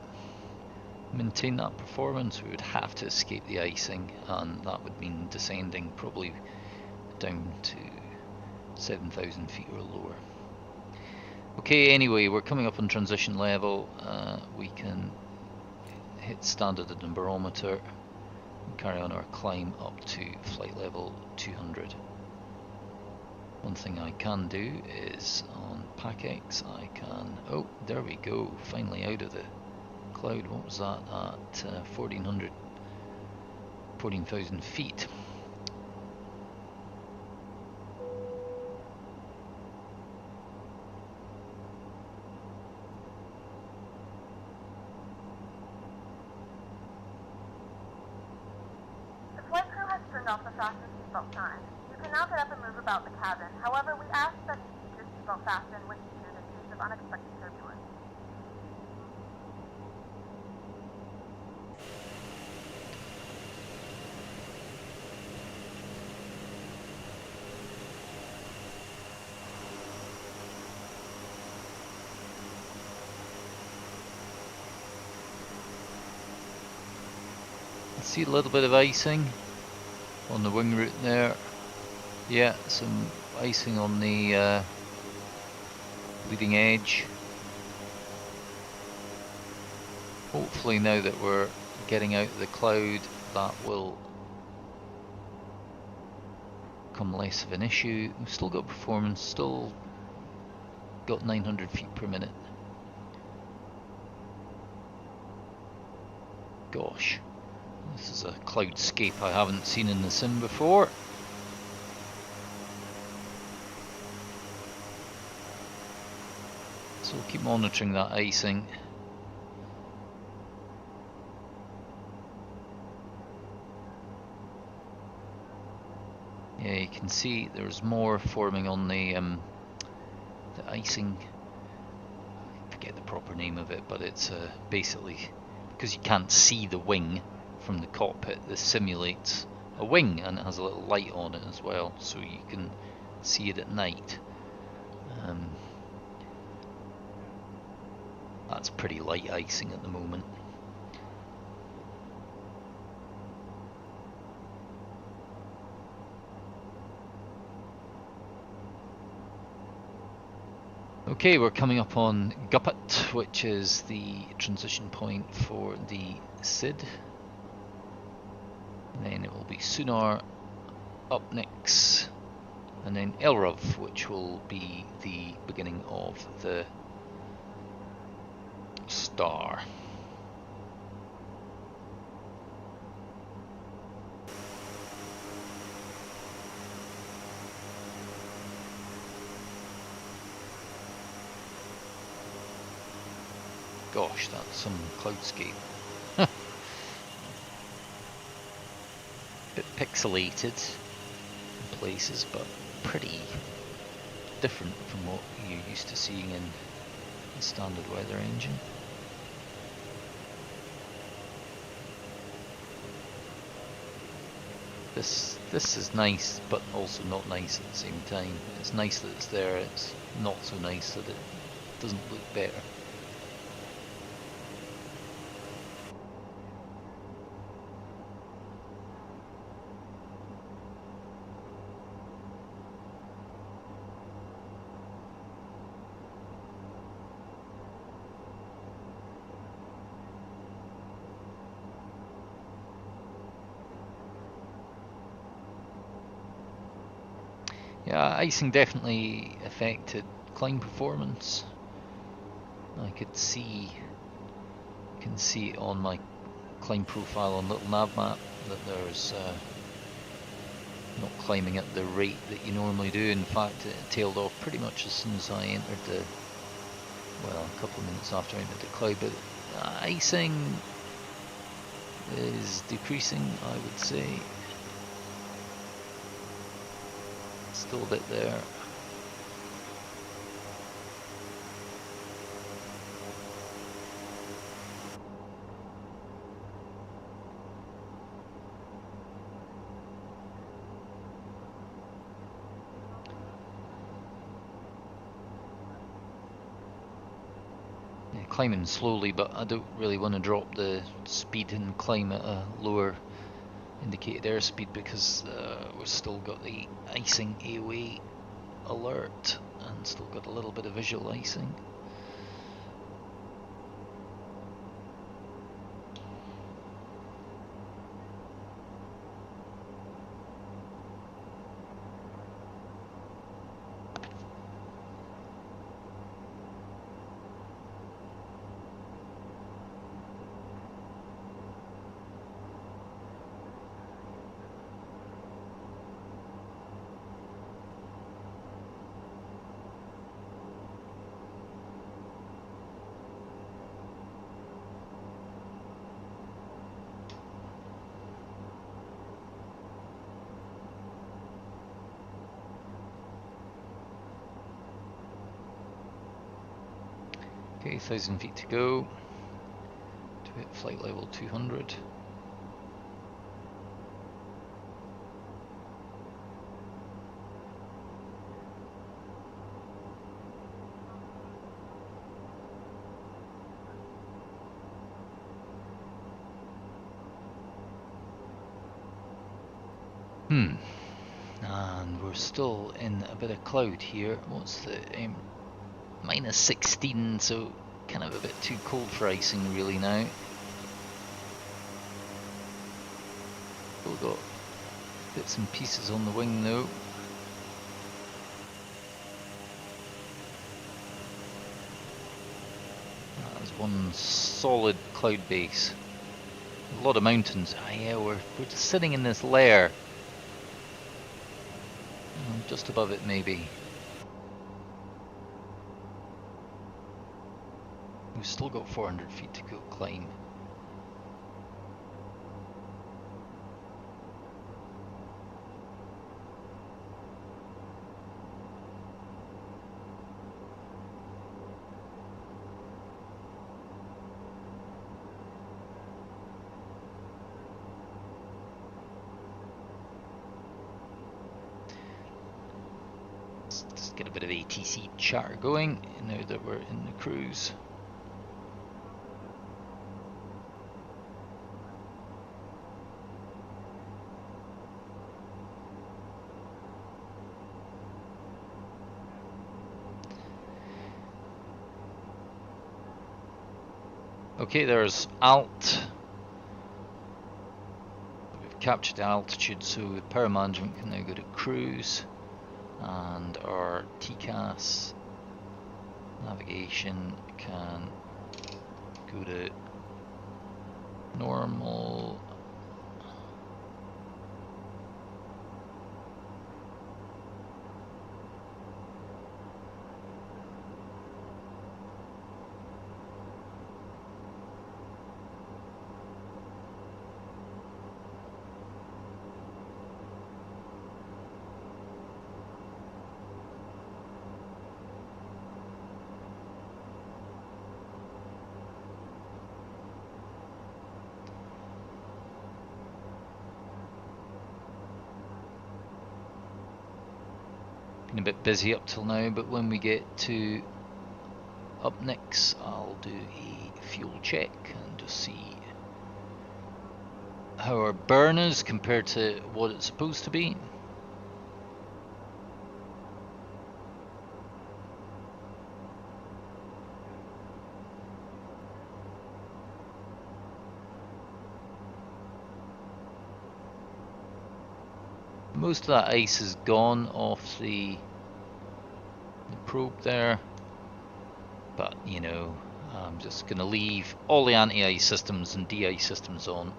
maintain that performance, we would have to escape the icing, and that would mean descending probably down to 7,000 feet or lower. Okay, anyway, we're coming up on transition level. We can hit standard at the barometer and carry on our climb up to flight level 200. One thing I can do is on Pacx, I can, oh, there we go, finally out of the cloud. What was that at 14,000 feet? The flight crew has turned off the fasten seatbelt sign. You can now get up and move about the cabin. However, we ask that you keep your seatbelt fastened when you do in case of of unexpected turbulence. See a little bit of icing on the wing root there. Yeah, some icing on the leading edge. Hopefully now that we're getting out of the cloud, that will become less of an issue. We've still got performance, still got 900 feet per minute. Gosh, this is a cloudscape I haven't seen in the sim before. So we'll keep monitoring that icing. Yeah, you can see there's more forming on the icing. I forget the proper name of it, but it's basically, because you can't see the wing from the cockpit, this simulates a wing, and it has a little light on it as well, so you can see it at night. That's pretty light icing at the moment. Okay, we're coming up on Guppet, which is the transition point for the SID. And then it will be Sonar up next, and then LRUV, which will be the beginning of the star. Gosh, that's some cloudscape. Bit pixelated in places, but pretty different from what you're used to seeing in the standard weather engine. This is nice, but also not nice at the same time. It's nice that it's there, it's not so nice that it doesn't look better. Yeah, icing definitely affected climb performance. I can see it on my climb profile on little nav map that there's not climbing at the rate that you normally do. In fact, it tailed off pretty much as soon as I entered the, well, a couple of minutes after I entered the cloud. But icing is decreasing, I would say. Still a bit there. Yeah, climbing slowly, but I don't really want to drop the speed and climb at a lower indicated airspeed because we've still got the icing AOA alert and still got a little bit of visual icing. Okay, 1,000 feet to go to hit flight level 200. And we're still in a bit of cloud here. What's the minus 16, so kind of a bit too cold for icing really now. Still got bits and pieces on the wing though. That's one solid cloud base. A lot of mountains. Ah, yeah, we're just sitting in this layer. Just above it maybe. We've still got 400 feet to go climb. Let's get a bit of ATC chatter going now that we're in the cruise. Okay, there's alt. We've captured the altitude, so the power management can now go to cruise, and our TCAS navigation can go to normal. Been a bit busy up till now, but when we get to up next, I'll do a fuel check and just see how our burn is compared to what it's supposed to be. Most of that ice is gone off the probe there, but you know, I'm just going to leave all the anti-ice systems and de-ice systems on.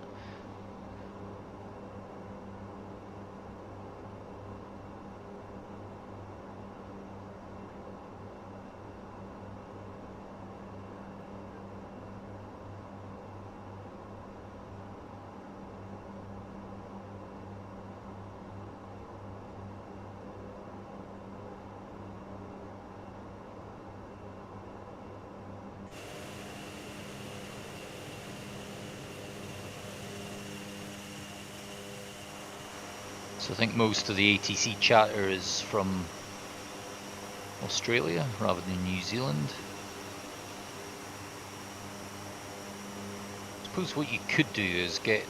So I think most of the ATC chatter is from Australia rather than New Zealand. I suppose what you could do is get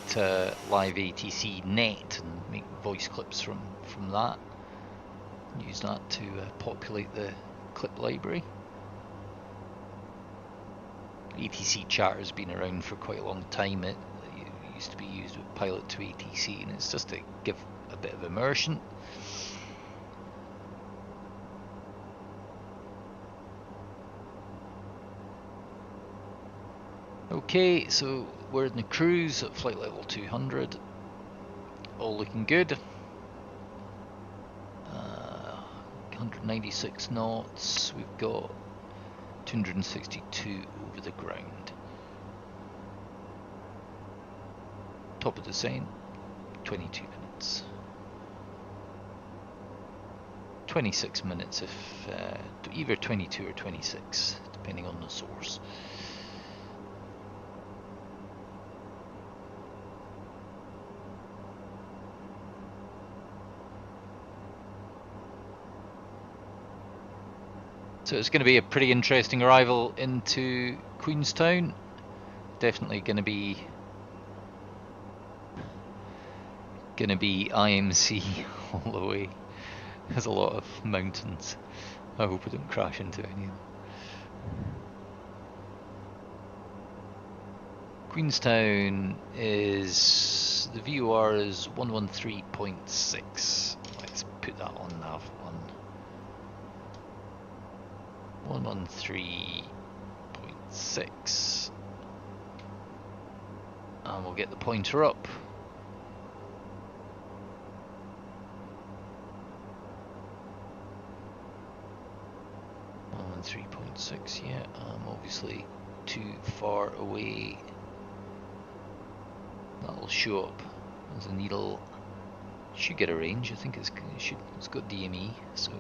live ATC net and make voice clips from that. Use that to populate the clip library. ATC chatter has been around for quite a long time. It used to be used with pilot to ATC, and it's just to give a bit of immersion. Okay, so we're in the cruise at flight level 200. All looking good. 196 knots. We've got 262 over the ground. Top of descent, 22 minutes. 26 minutes if either 22 or 26, depending on the source. So it's going to be a pretty interesting arrival into Queenstown. Definitely going to be IMC all the way. There's a lot of mountains. I hope I don't crash into any of them. Queenstown is, the VOR is 113.6. Let's put that on nav 113.6. And we'll get the pointer up. On 3.6, yeah, I'm obviously too far away. That'll show up as a needle. Should get a range. I think it's got DME, so.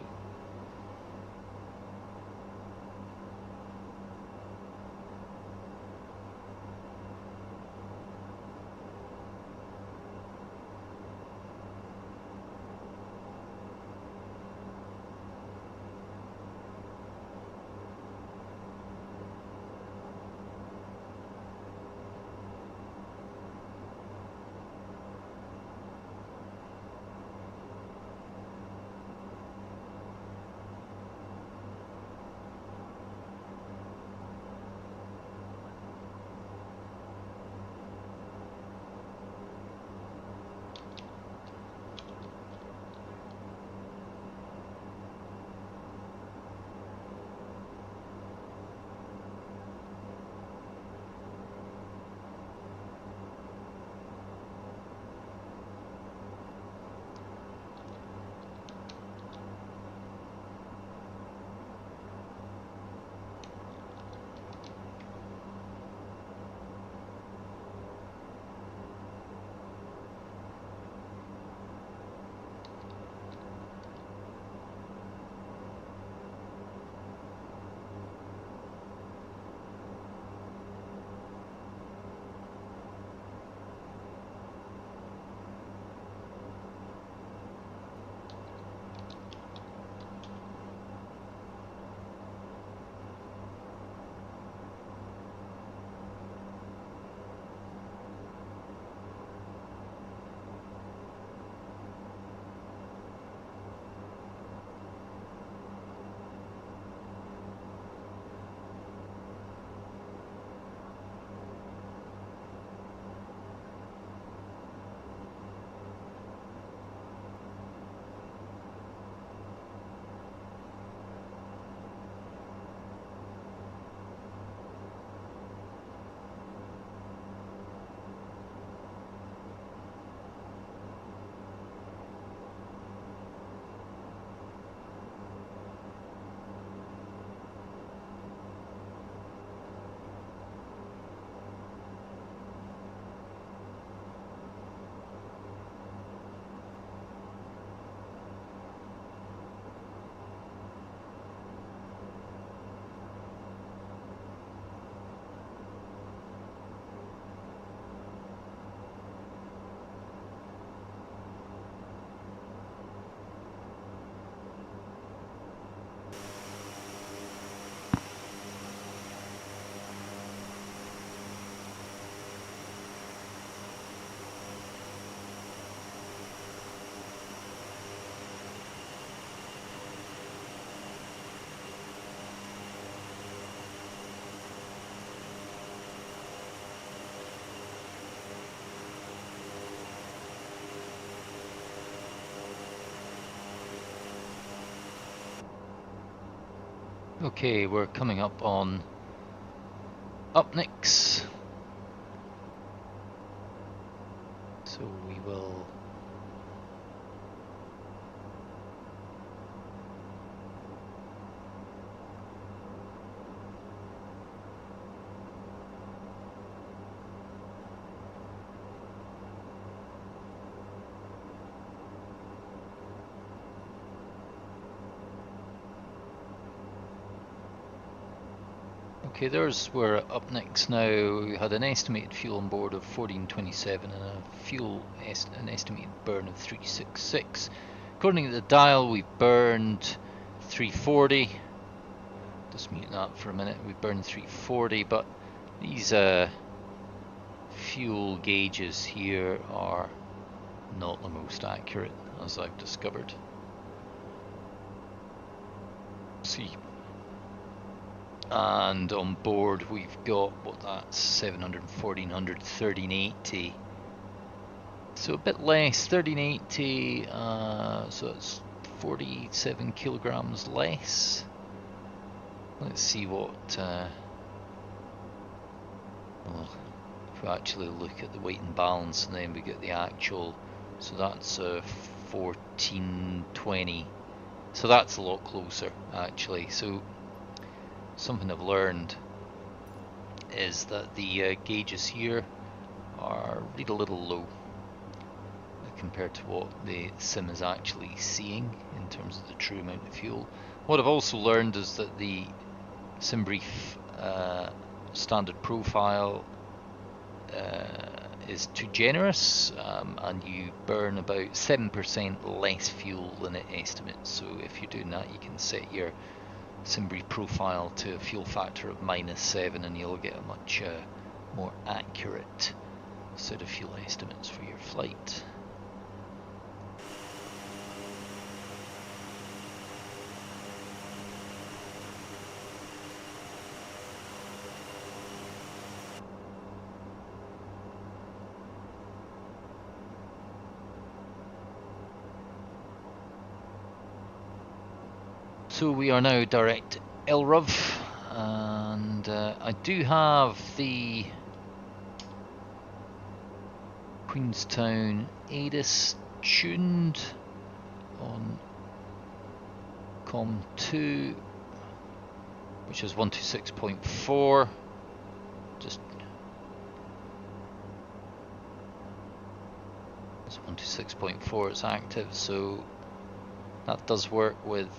Okay, we're coming up on Upnix. So we will Okay, there's we're up next now. We had an estimated fuel on board of 1427 and an estimated burn of 366. According to the dial, we've burned 340. Just mute that for a minute. We've burned 340, but these fuel gauges here are not the most accurate, as I've discovered. See. And on board we've got, what, that's 700, 1400, 1380. So a bit less, 1380, so it's 47 kilograms less. Let's see what, well, if we actually look at the weight and balance and then we get the actual, so that's 1420. So that's a lot closer actually. So something I've learned is that the gauges here are read a little low compared to what the sim is actually seeing in terms of the true amount of fuel. What I've also learned is that the SimBrief standard profile is too generous, and you burn about 7% less fuel than it estimates. So if you're doing that, you can set your SimBrief profile to a fuel factor of -7 and you'll get a much more accurate set of fuel estimates for your flight. So we are now direct LRUV, and I do have the Queenstown ADIS tuned on COM2, which is 126.4. Just it's 126.4. It's active, so that does work with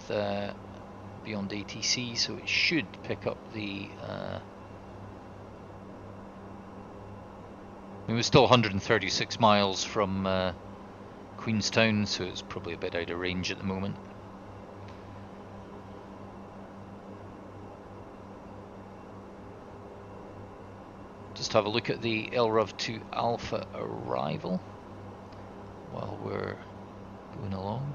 BeyondATC, so it should pick up the. I mean, we're still 136 miles from Queenstown, so it's probably a bit out of range at the moment. Just have a look at the LRUV to Alpha arrival while we're going along.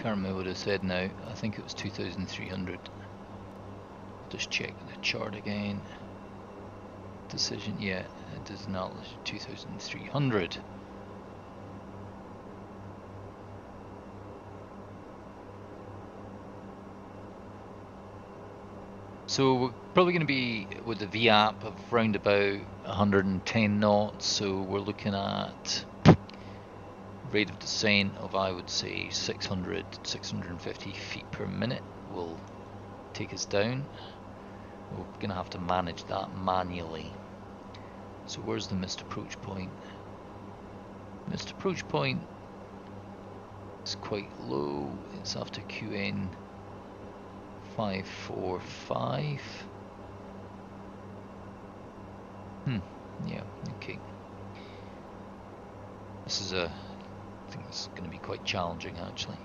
Can't remember what I said now. I think it was 2,300. Just check the chart again. Decision, yeah, it does not. 2,300. So we're probably going to be with the VAP of round about 110 knots. So we're looking at rate of descent of, I would say, 600, 650 feet per minute will take us down. We're going to have to manage that manually. So where's the missed approach point? Missed approach point is quite low. It's after QN 545. Yeah, okay. This is I think it's going to be quite challenging actually.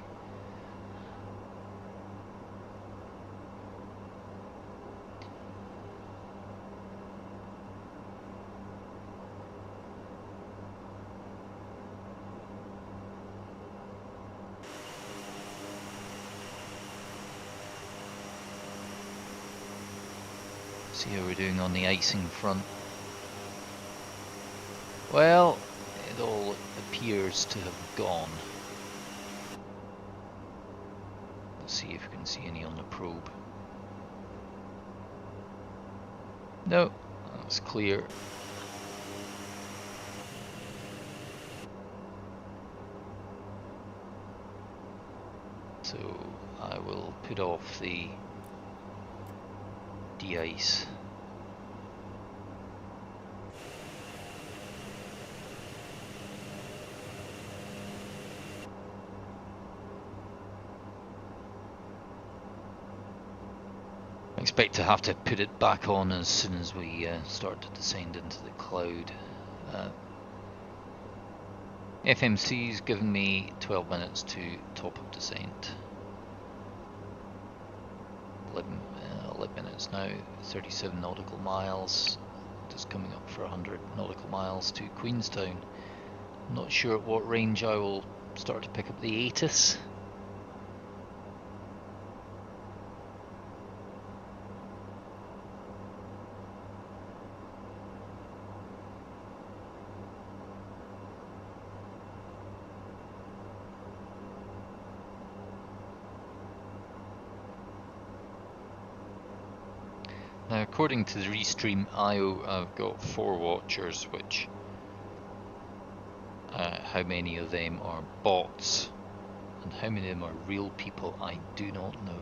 See how we're doing on the icing front. Well, it all appears to have gone. Let's see if we can see any on the probe. No, that's clear. So I will put off the de-ice. I expect to have to put it back on as soon as we start to descend into the cloud. FMC's given me 12 minutes to top of descent. 11 minutes now, 37 nautical miles, just coming up for 100 nautical miles to Queenstown. I'm not sure at what range I will start to pick up the ATIS. Now, according to the Restream IO, I've got 4 watchers, which how many of them are bots and how many of them are real people, I do not know.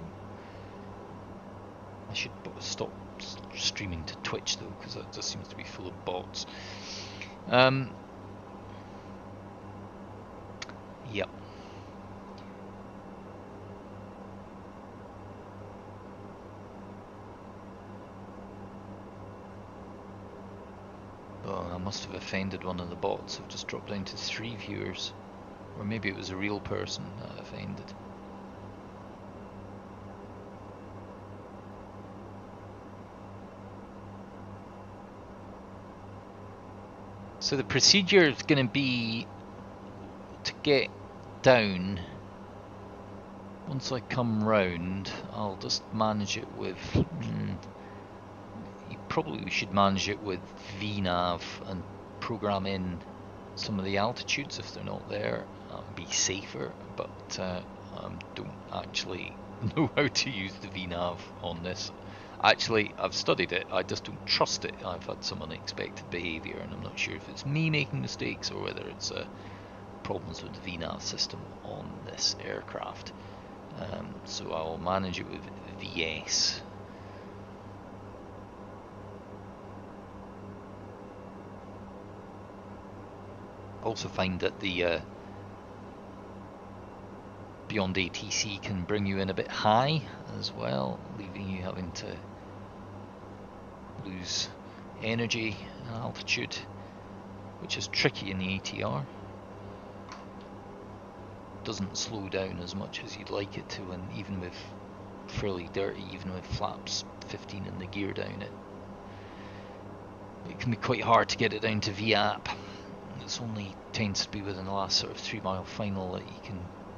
I should stop streaming to Twitch though, because that just seems to be full of bots. Yep. Oh, I must have offended one of the bots. I've just dropped down to 3 viewers. Or maybe it was a real person that I offended. So the procedure is going to be to get down. Once I come round, I'll just manage it with... Probably we should manage it with VNav and program in some of the altitudes if they're not there. Be safer, but I don't actually know how to use the VNav on this. Actually, I've studied it, I just don't trust it. I've had some unexpected behaviour and I'm not sure if it's me making mistakes or whether it's problems with the VNav system on this aircraft. So I'll manage it with VS. Also find that the BeyondATC can bring you in a bit high as well, leaving you having to lose energy and altitude, which is tricky in the ATR. Doesn't slow down as much as you'd like it to, and even with fairly dirty, even with flaps 15 in the gear down, it can be quite hard to get it down to VAP. It's only tends to be within the last sort of 3 mile final that you can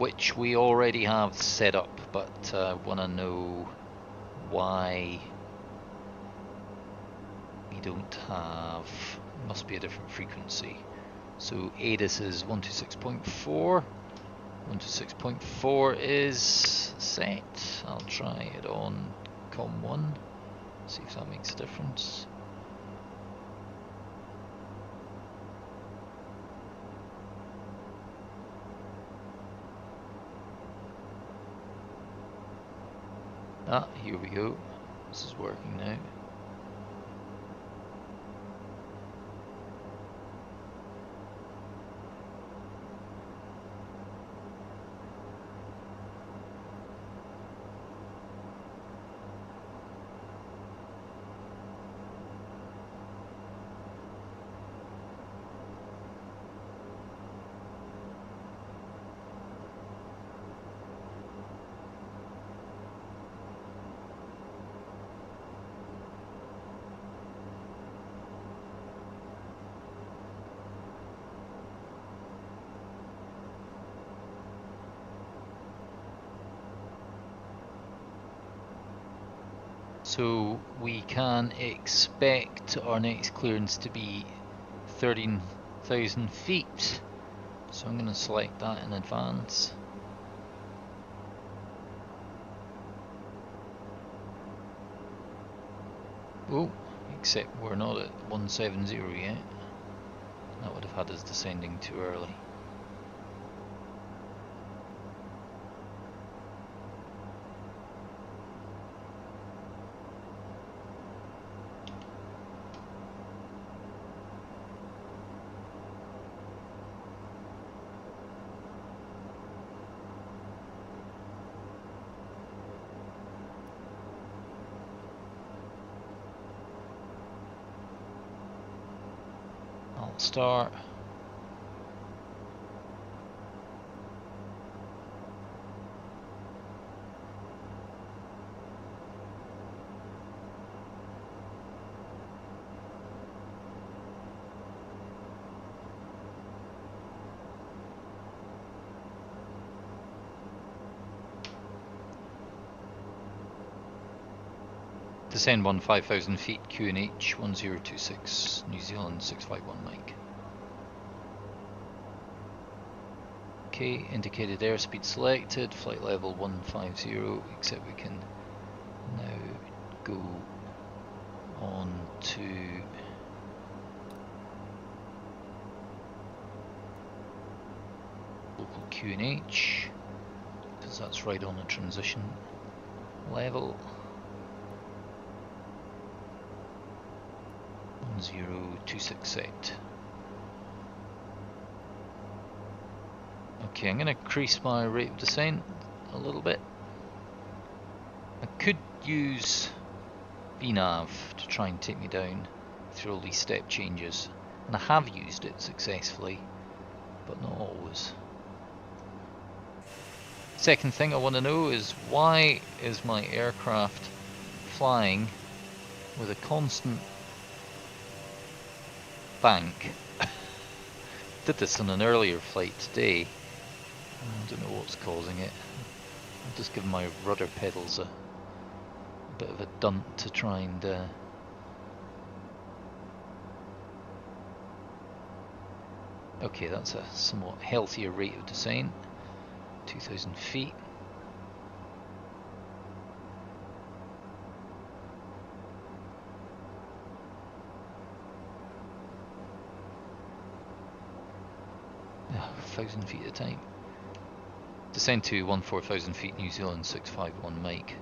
which we already have set up, but want to know why we don't have, must be a different frequency. So ADIS is 126.4, 126.4 is set. I'll try it on COM1, see if that makes a difference. Ah, here we go. This is working now. So we can expect our next clearance to be 13,000 feet. So I'm going to select that in advance. Oh, except we're not at 170 yet. That would have had us descending too early. I'll start. Descend 5,000 feet, QNH 1026, New Zealand 651 Mike. Okay, indicated airspeed selected, flight level 150, except we can now go on to local QNH, because that's right on the transition level. 1026 set. Okay, I'm going to increase my rate of descent a little bit. I could use VNAV to try and take me down through all these step changes, and I have used it successfully, but not always. Second thing I want to know is, why is my aircraft flying with a constant bank? Did this on an earlier flight today. I don't know what's causing it. I'll just give my rudder pedals a bit of a dunt to try and okay, that's a somewhat healthier rate of descent, 2,000 feet. Oh, 1,000 feet at a time. Descend to 14,000 feet, New Zealand 651 Mike.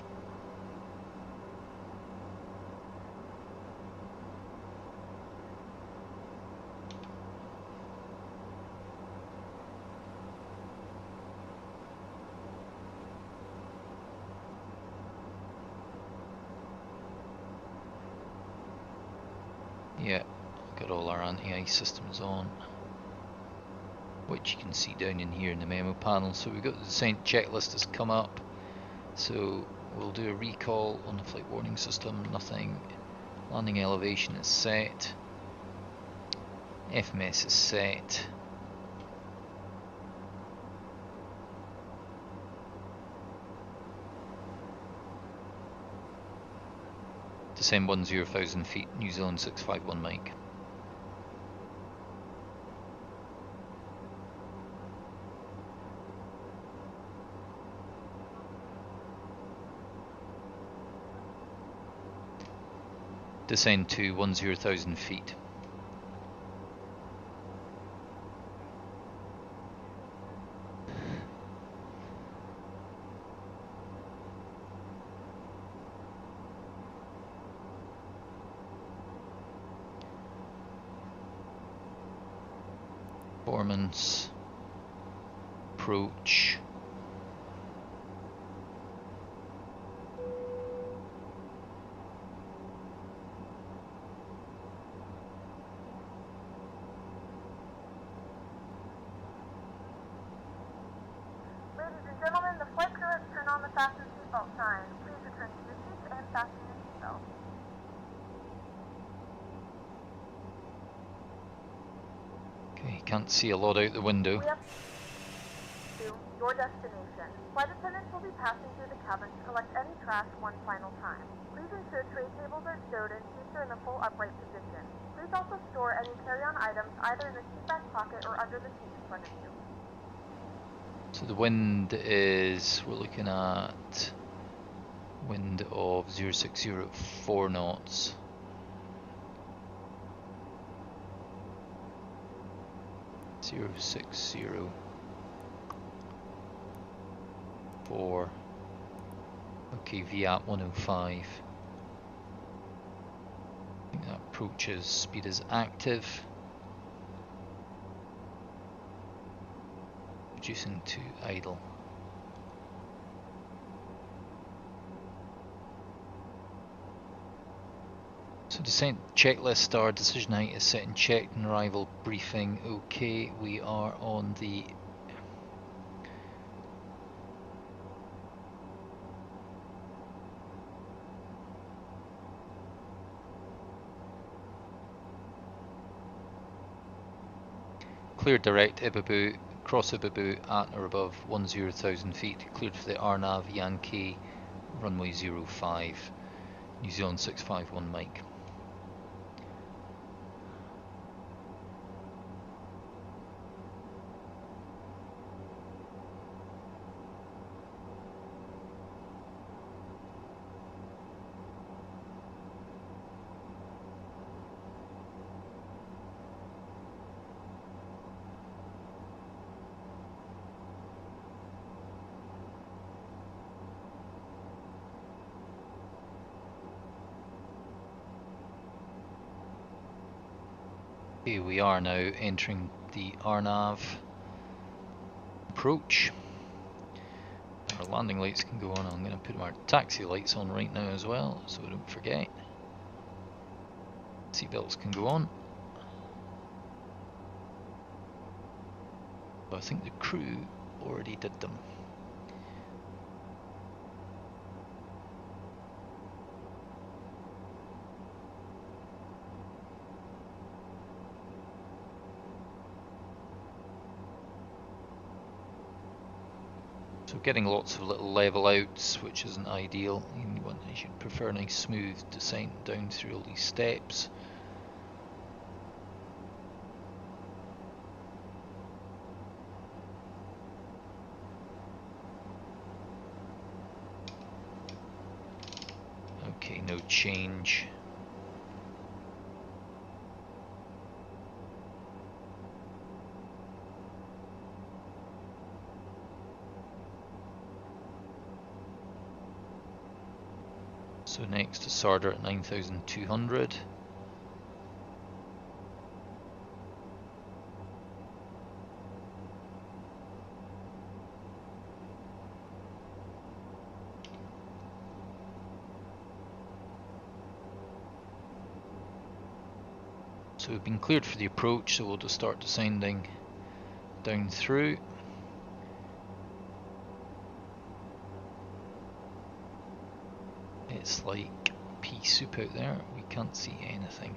Yeah, got all our anti-ice systems on, which you can see down in here in the memo panel. So we've got the descent checklist has come up, so we'll do a recall on the flight warning system. Nothing. Landing elevation is set, FMS is set, descend 10,000 feet, New Zealand 651 Mike. Descend to 10,000 feet. Performance, approach. Ladies and gentlemen, the flight crew has turned on the fasten seatbelt sign. Please return to your seats and fasten your seatbelt. Okay, can't see a lot out the window. We have to your destination. Flight attendants will be passing through the cabin to collect any trash one final time. Please ensure tray tables are stowed and seats are in a full upright position. Please also store any carry-on items either in the seat back pocket or under the seat in front of you. So the wind is, we're looking at wind of 0604 knots. Zero 604. Okay, VAP 105. I think that approaches speed is active. Reducing to idle. So descent checklist star decision height is set and checked and arrival briefing okay. We are on the clear direct Ibabu, cross Ibabu at or above 10,000 feet, cleared for the RNAV Yankee runway 05, New Zealand 651 Mike. Here we are now entering the RNAV approach. Our landing lights can go on. I'm going to put our taxi lights on right now as well, so we don't forget. Seatbelts can go on. But I think the crew already did them. So getting lots of little level outs, which isn't ideal. You should prefer a nice smooth descent down through all these steps. Okay, no change. So next to Sarder at 9,200. So we've been cleared for the approach, so we'll just start descending down through. It's like pea soup out there, we can't see anything.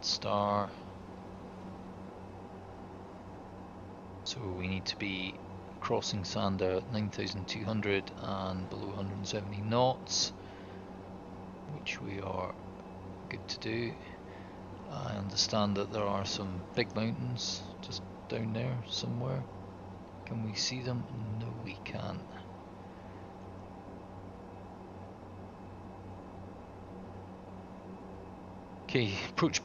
star. So we need to be crossing Sander at 9,200 and below 170 knots, which we are good to do. I understand that there are some big mountains just down there somewhere. Can we see them? No, we can't. Okay, approach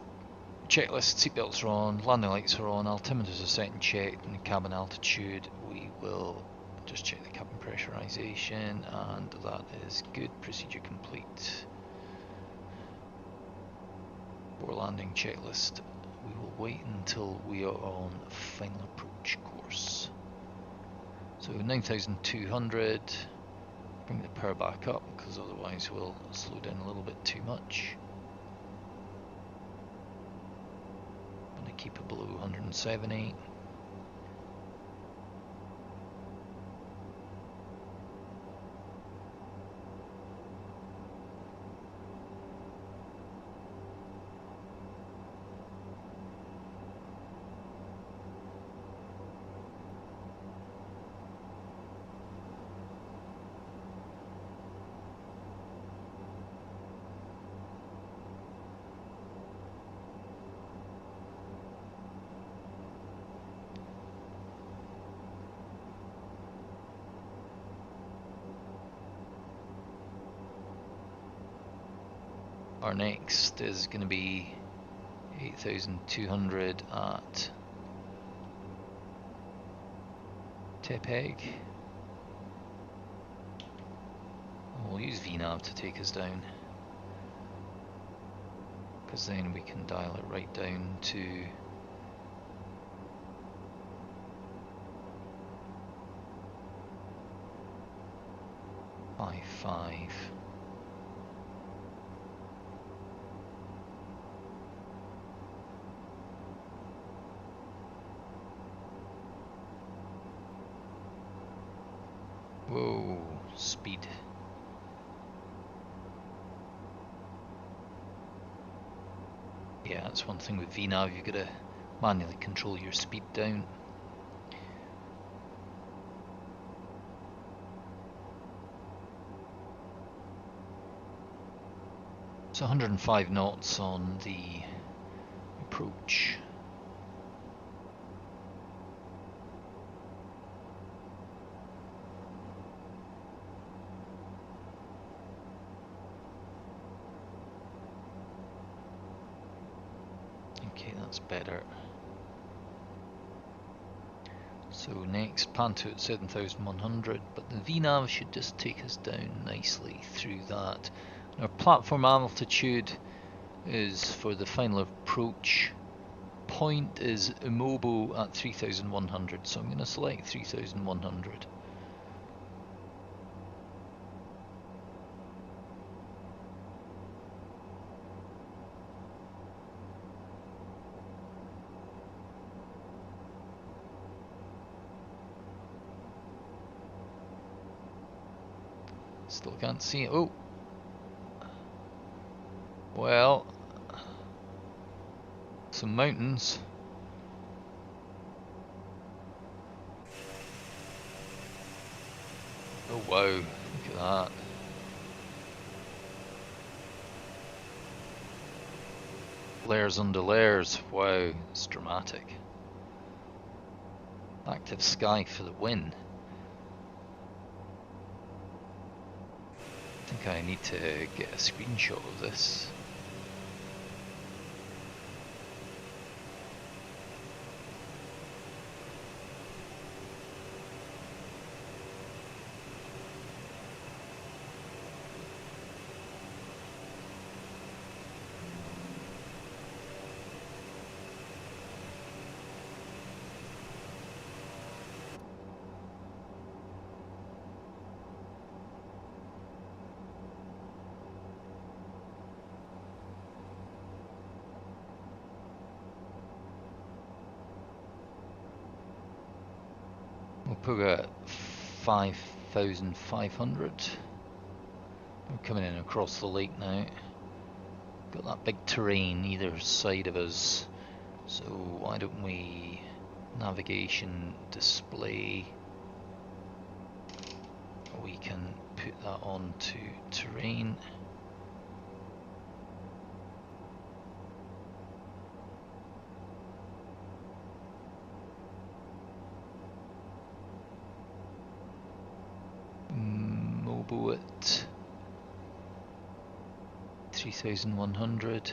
checklist, seatbelts are on, landing lights are on, altimeters are set and checked, and the cabin altitude. We will just check the cabin pressurization, and that is good. Procedure complete. For landing checklist, we will wait until we are on final approach course. So 9,200, bring the power back up because otherwise we'll slow down a little bit too much. I'm going to keep it below 170. Our next is going to be 8,200 at Tepeg. We'll use VNAV to take us down, because then we can dial it right down to 5.5. Whoa, speed. Yeah, that's one thing with VNAV, you've got to manually control your speed down. So 105 knots on the approach. Okay, that's better. So next, Panto at 7,100, but the VNAV should just take us down nicely through that. Our platform altitude is for the final approach point is Imobo at 3,100, so I'm going to select 3,100. Still can't see it. Oh! Well, some mountains. Oh wow, look at that. Layers under layers, wow, it's dramatic. ActiveSky for the win. I think I need to get a screenshot of this. We'll put at 5,500. We're coming in across the lake now. got that big terrain either side of us, so why don't we navigation display, we can put that on to terrain. Mobile at 3100.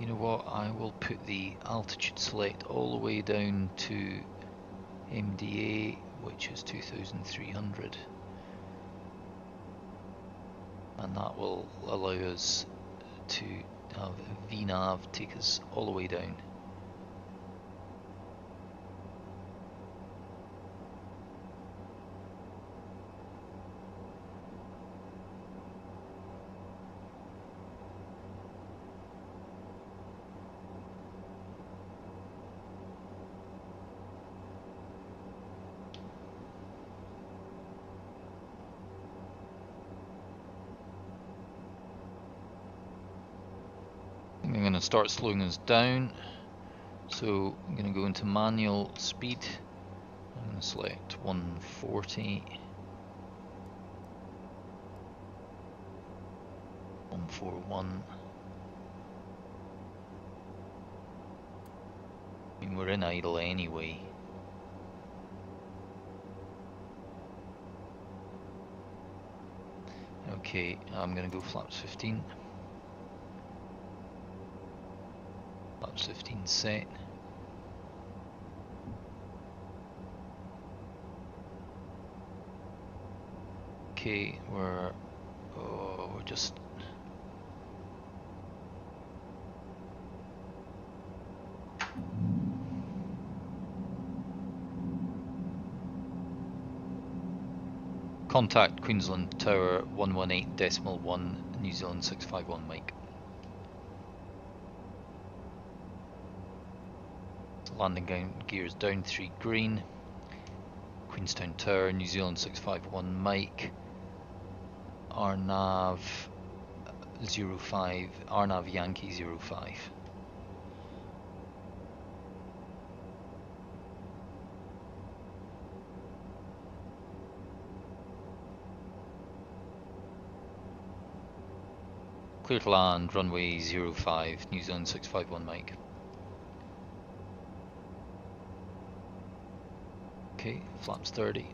You know what, I will put the altitude select all the way down to MDA, which is 2300, and that will allow us to have VNAV take us all the way down. I'm going to start slowing us down, so I'm going to go into manual speed. I'm going to select 140, 141. I mean, we're in idle anyway. Okay, I'm going to go flaps 15. Flaps 15 set. Okay, we're just contact Queensland Tower 118.1 New Zealand 651 Mike. Landing gears down 3 green. Queenstown Tower, New Zealand 651 Mike. RNAV 05, RNAV Yankee 05. Clear to land, runway 05, New Zealand 651 Mike. Okay, flaps 30.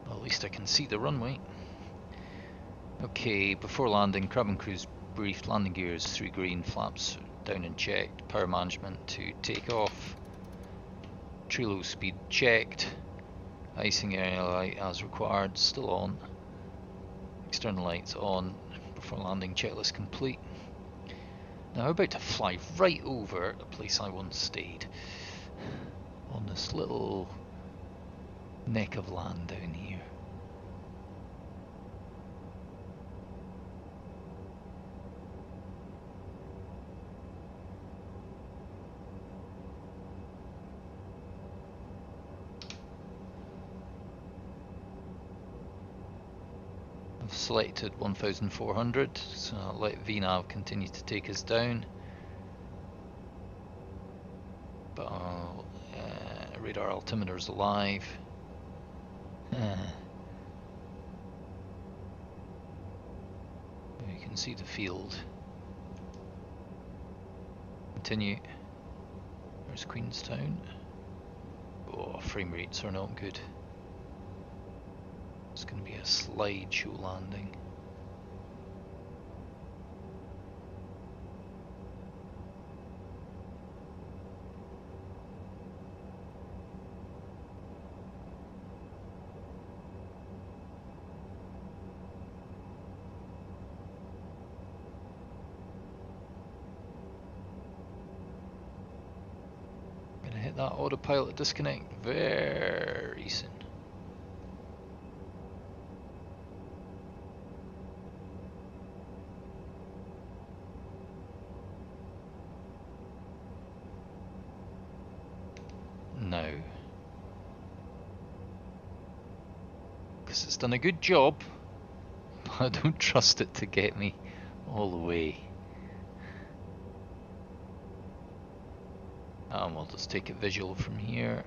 Well, at least I can see the runway. Okay, before landing, cabin crew's briefed, landing gears 3 green, flaps down and checked, power management to take off, tree low speed checked, icing area light as required, still on, external lights on, before landing checklist complete. Now I'm about to fly right over a place I once stayed, on this little neck of land down here. I've selected 1400, so I'll let VNAV continue to take us down. But our radar altimeter's alive. You can see the field. Continue. There's Queenstown. Oh, frame rates are not good. It's going to be a slideshow landing. Gonna hit that autopilot disconnect very soon. Now, because it's done a good job, I don't trust it to get me all the way. We'll just take a visual from here.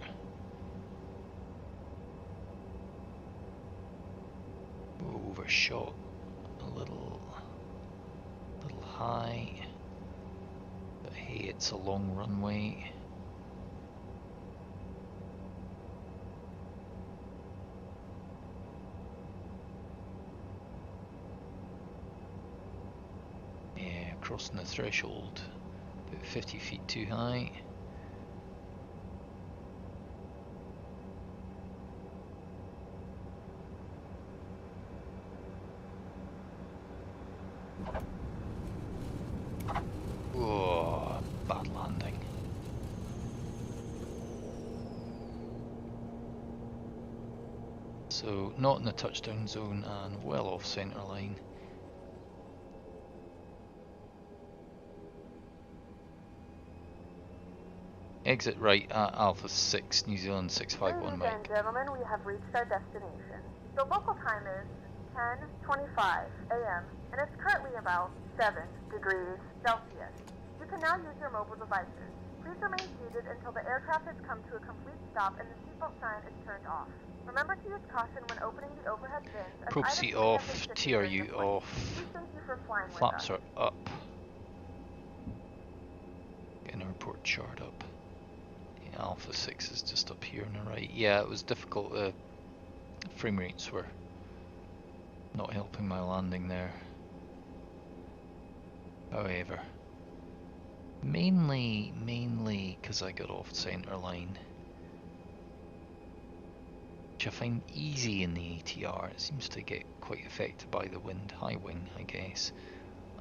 Overshot a little high, but hey, it's a long runway. Yeah, crossing the threshold, about 50 feet too high. Whoa, bad landing. So not in the touchdown zone and well off centre line. Exit right at Alpha 6, New Zealand 651 Mike. Ladies and gentlemen, we have reached our destination. The local time is 10:25 a.m. and it's currently about 7 degrees Celsius. You can now use your mobile devices. Please remain seated until the aircraft has come to a complete stop and the seatbelt sign is turned off. Remember to use caution when opening the overhead bins. Probe seat off, TRU off, Thank you for flying with flaps us. are up. Getting a report chart up. Yeah, Alpha 6 is just up here on the right. Yeah, it was difficult. The frame rates were not helping my landing there. However, mainly because I got off centre line, which I find easy in the ATR. It seems to get quite affected by the wind, high wing I guess,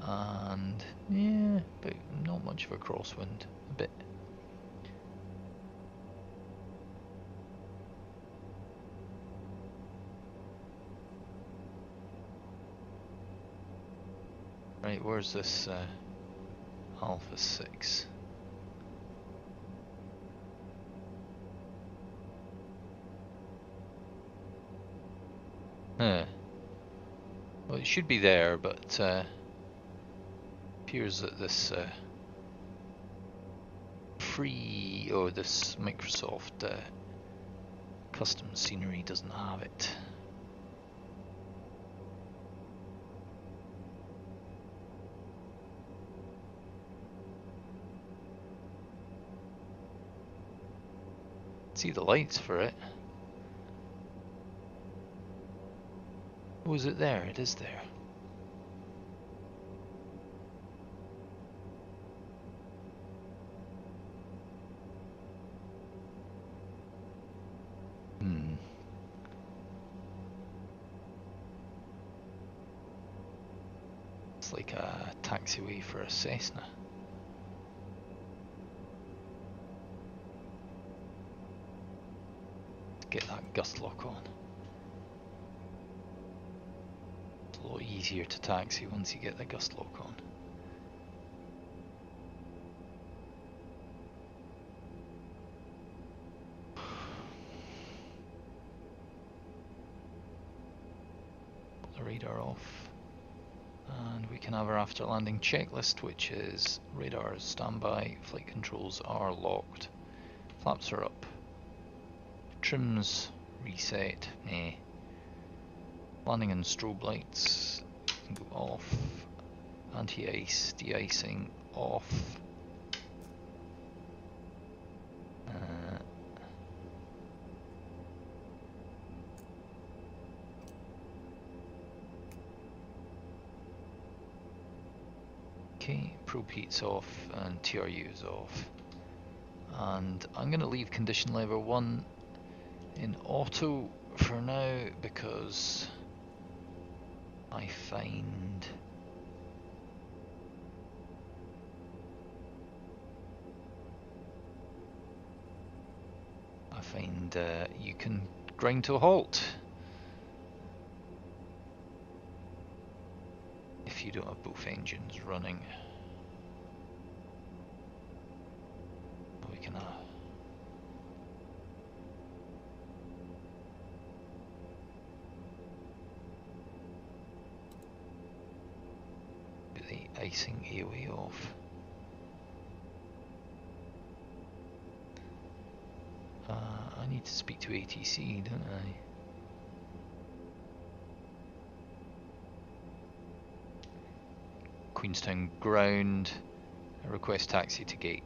and yeah, but not much of a crosswind, a bit. Right, where's this Alpha 6? Well, it should be there, but appears that this this Microsoft custom scenery doesn't have it. See the lights for it. Oh, is it there? It is there. It's like a taxiway for a Cessna. Get that gust lock on. It's a lot easier to taxi once you get the gust lock on. Put the radar off, and we can have our after landing checklist, which is radar standby, flight controls are locked, flaps are up, trims reset, landing and strobe lights can go off, anti-ice, de-icing off, okay, probe heat's off and TRU is off, and I'm going to leave condition lever 1 in auto for now because I find you can grind to a halt if you don't have both engines running. We can icing AOA off. I need to speak to ATC, don't I? Queenstown ground. Request taxi to gate.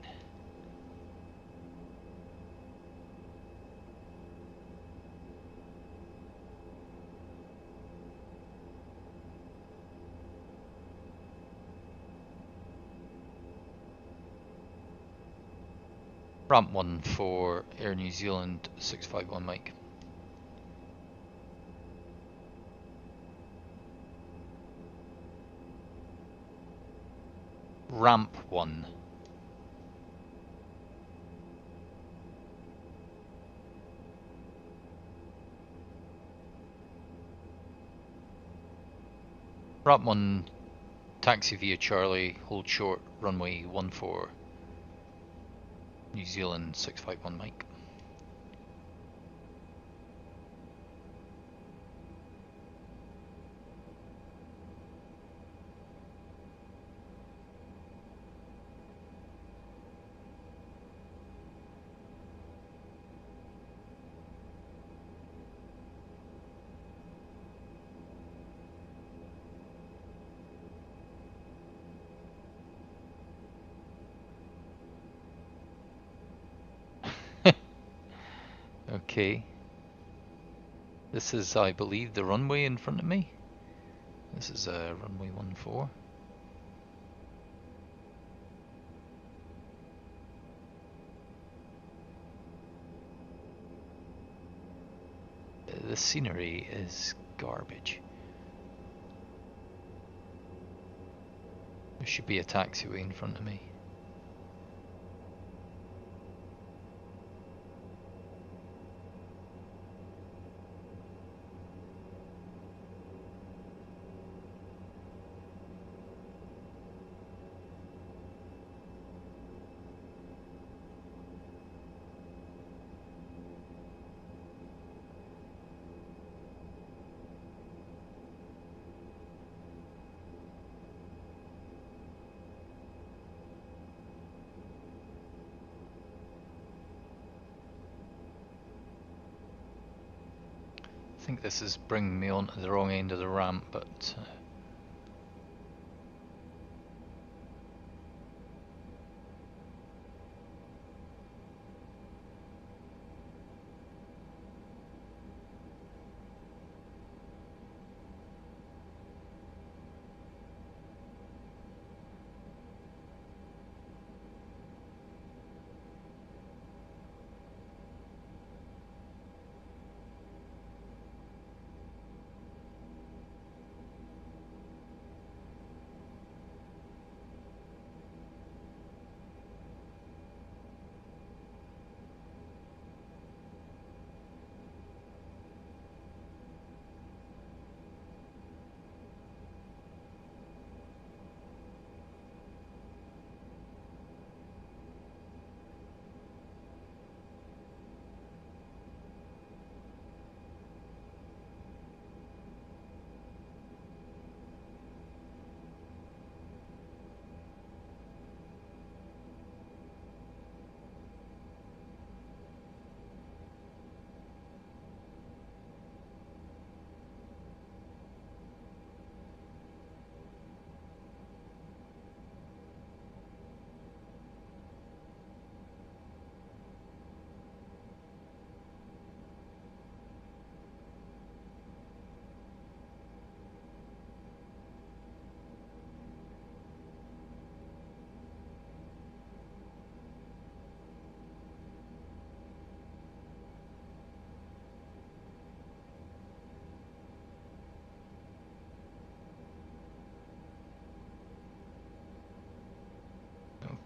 Ramp 1 for Air New Zealand 651 Mike. Ramp 1. Ramp 1, taxi via Charlie, hold short, runway 14, New Zealand 651 Mike. Okay. This is, I believe, the runway in front of me. This is runway 14. The scenery is garbage. There should be a taxiway in front of me. I think this is bringing me onto the wrong end of the ramp, but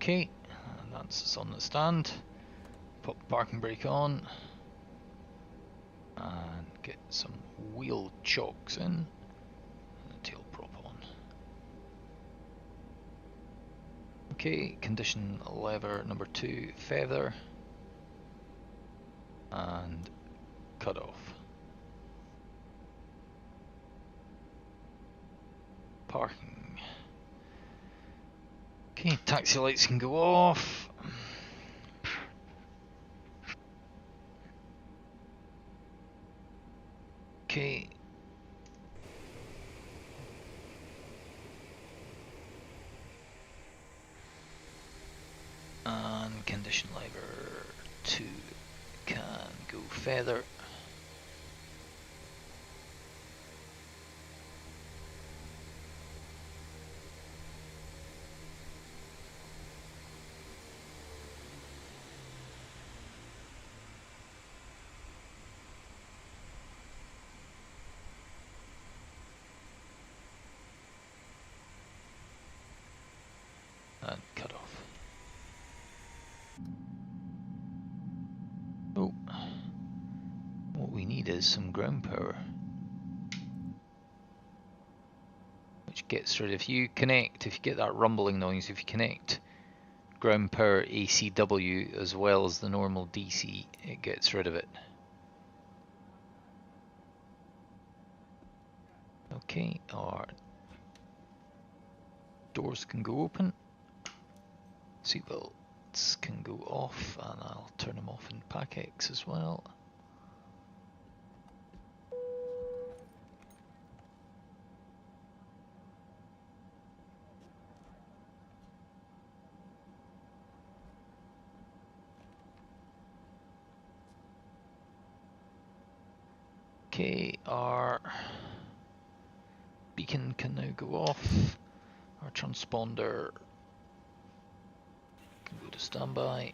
okay, that's us on the stand. Put the parking brake on and get some wheel chocks in and the tail prop on. Okay, condition lever number 2, feather and cut off. Parking. Okay, taxi lights can go off. Okay. And condition lever 2 can go further. And cut off. Oh, what we need is some ground power, which gets rid of, if you get that rumbling noise, if you connect ground power ACW as well as the normal DC, it gets rid of it. Okay, our doors can go open, seatbelts can go off, and I'll turn them off in Pacx as well. Okay, our beacon can now go off, our transponder can go to standby.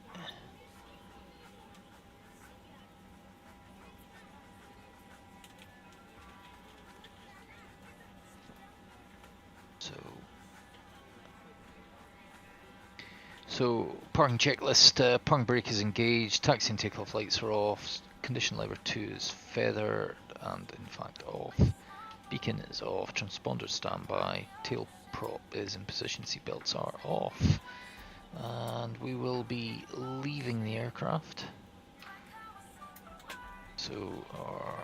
So parking checklist, parking brake is engaged, taxi and takeoff lights are off, condition lever 2 is feathered and in fact off, beacon is off, transponder standby, tail prop is in position, seatbelts are off, and we will be leaving the aircraft. So our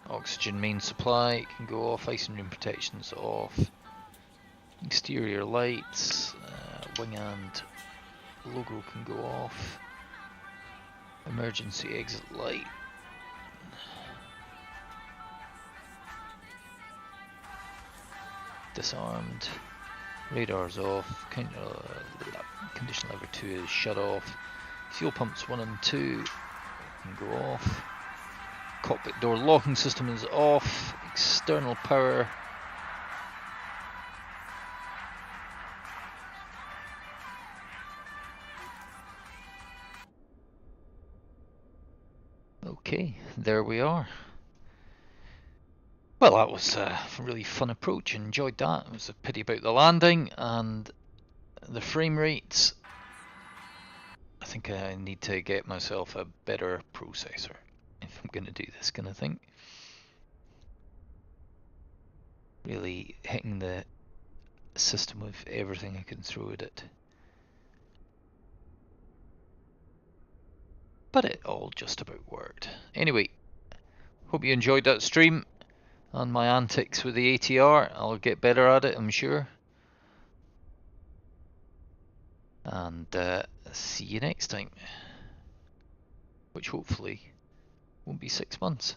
oxygen main supply can go off, ice and room protections off, exterior lights, wing and logo can go off, emergency exit light, disarmed, radar's off, condition lever 2 is shut off, fuel pumps 1 and 2 can go off, cockpit door locking system is off, external power okay, there we are. Well, that was a really fun approach, enjoyed that. It was a pity about the landing and the frame rates. I think I need to get myself a better processor if I'm going to do this kind of thing. Really hitting the system with everything I can throw at it. But it all just about worked. Anyway, hope you enjoyed that stream and my antics with the ATR. I'll get better at it, I'm sure. And see you next time, which hopefully won't be 6 months.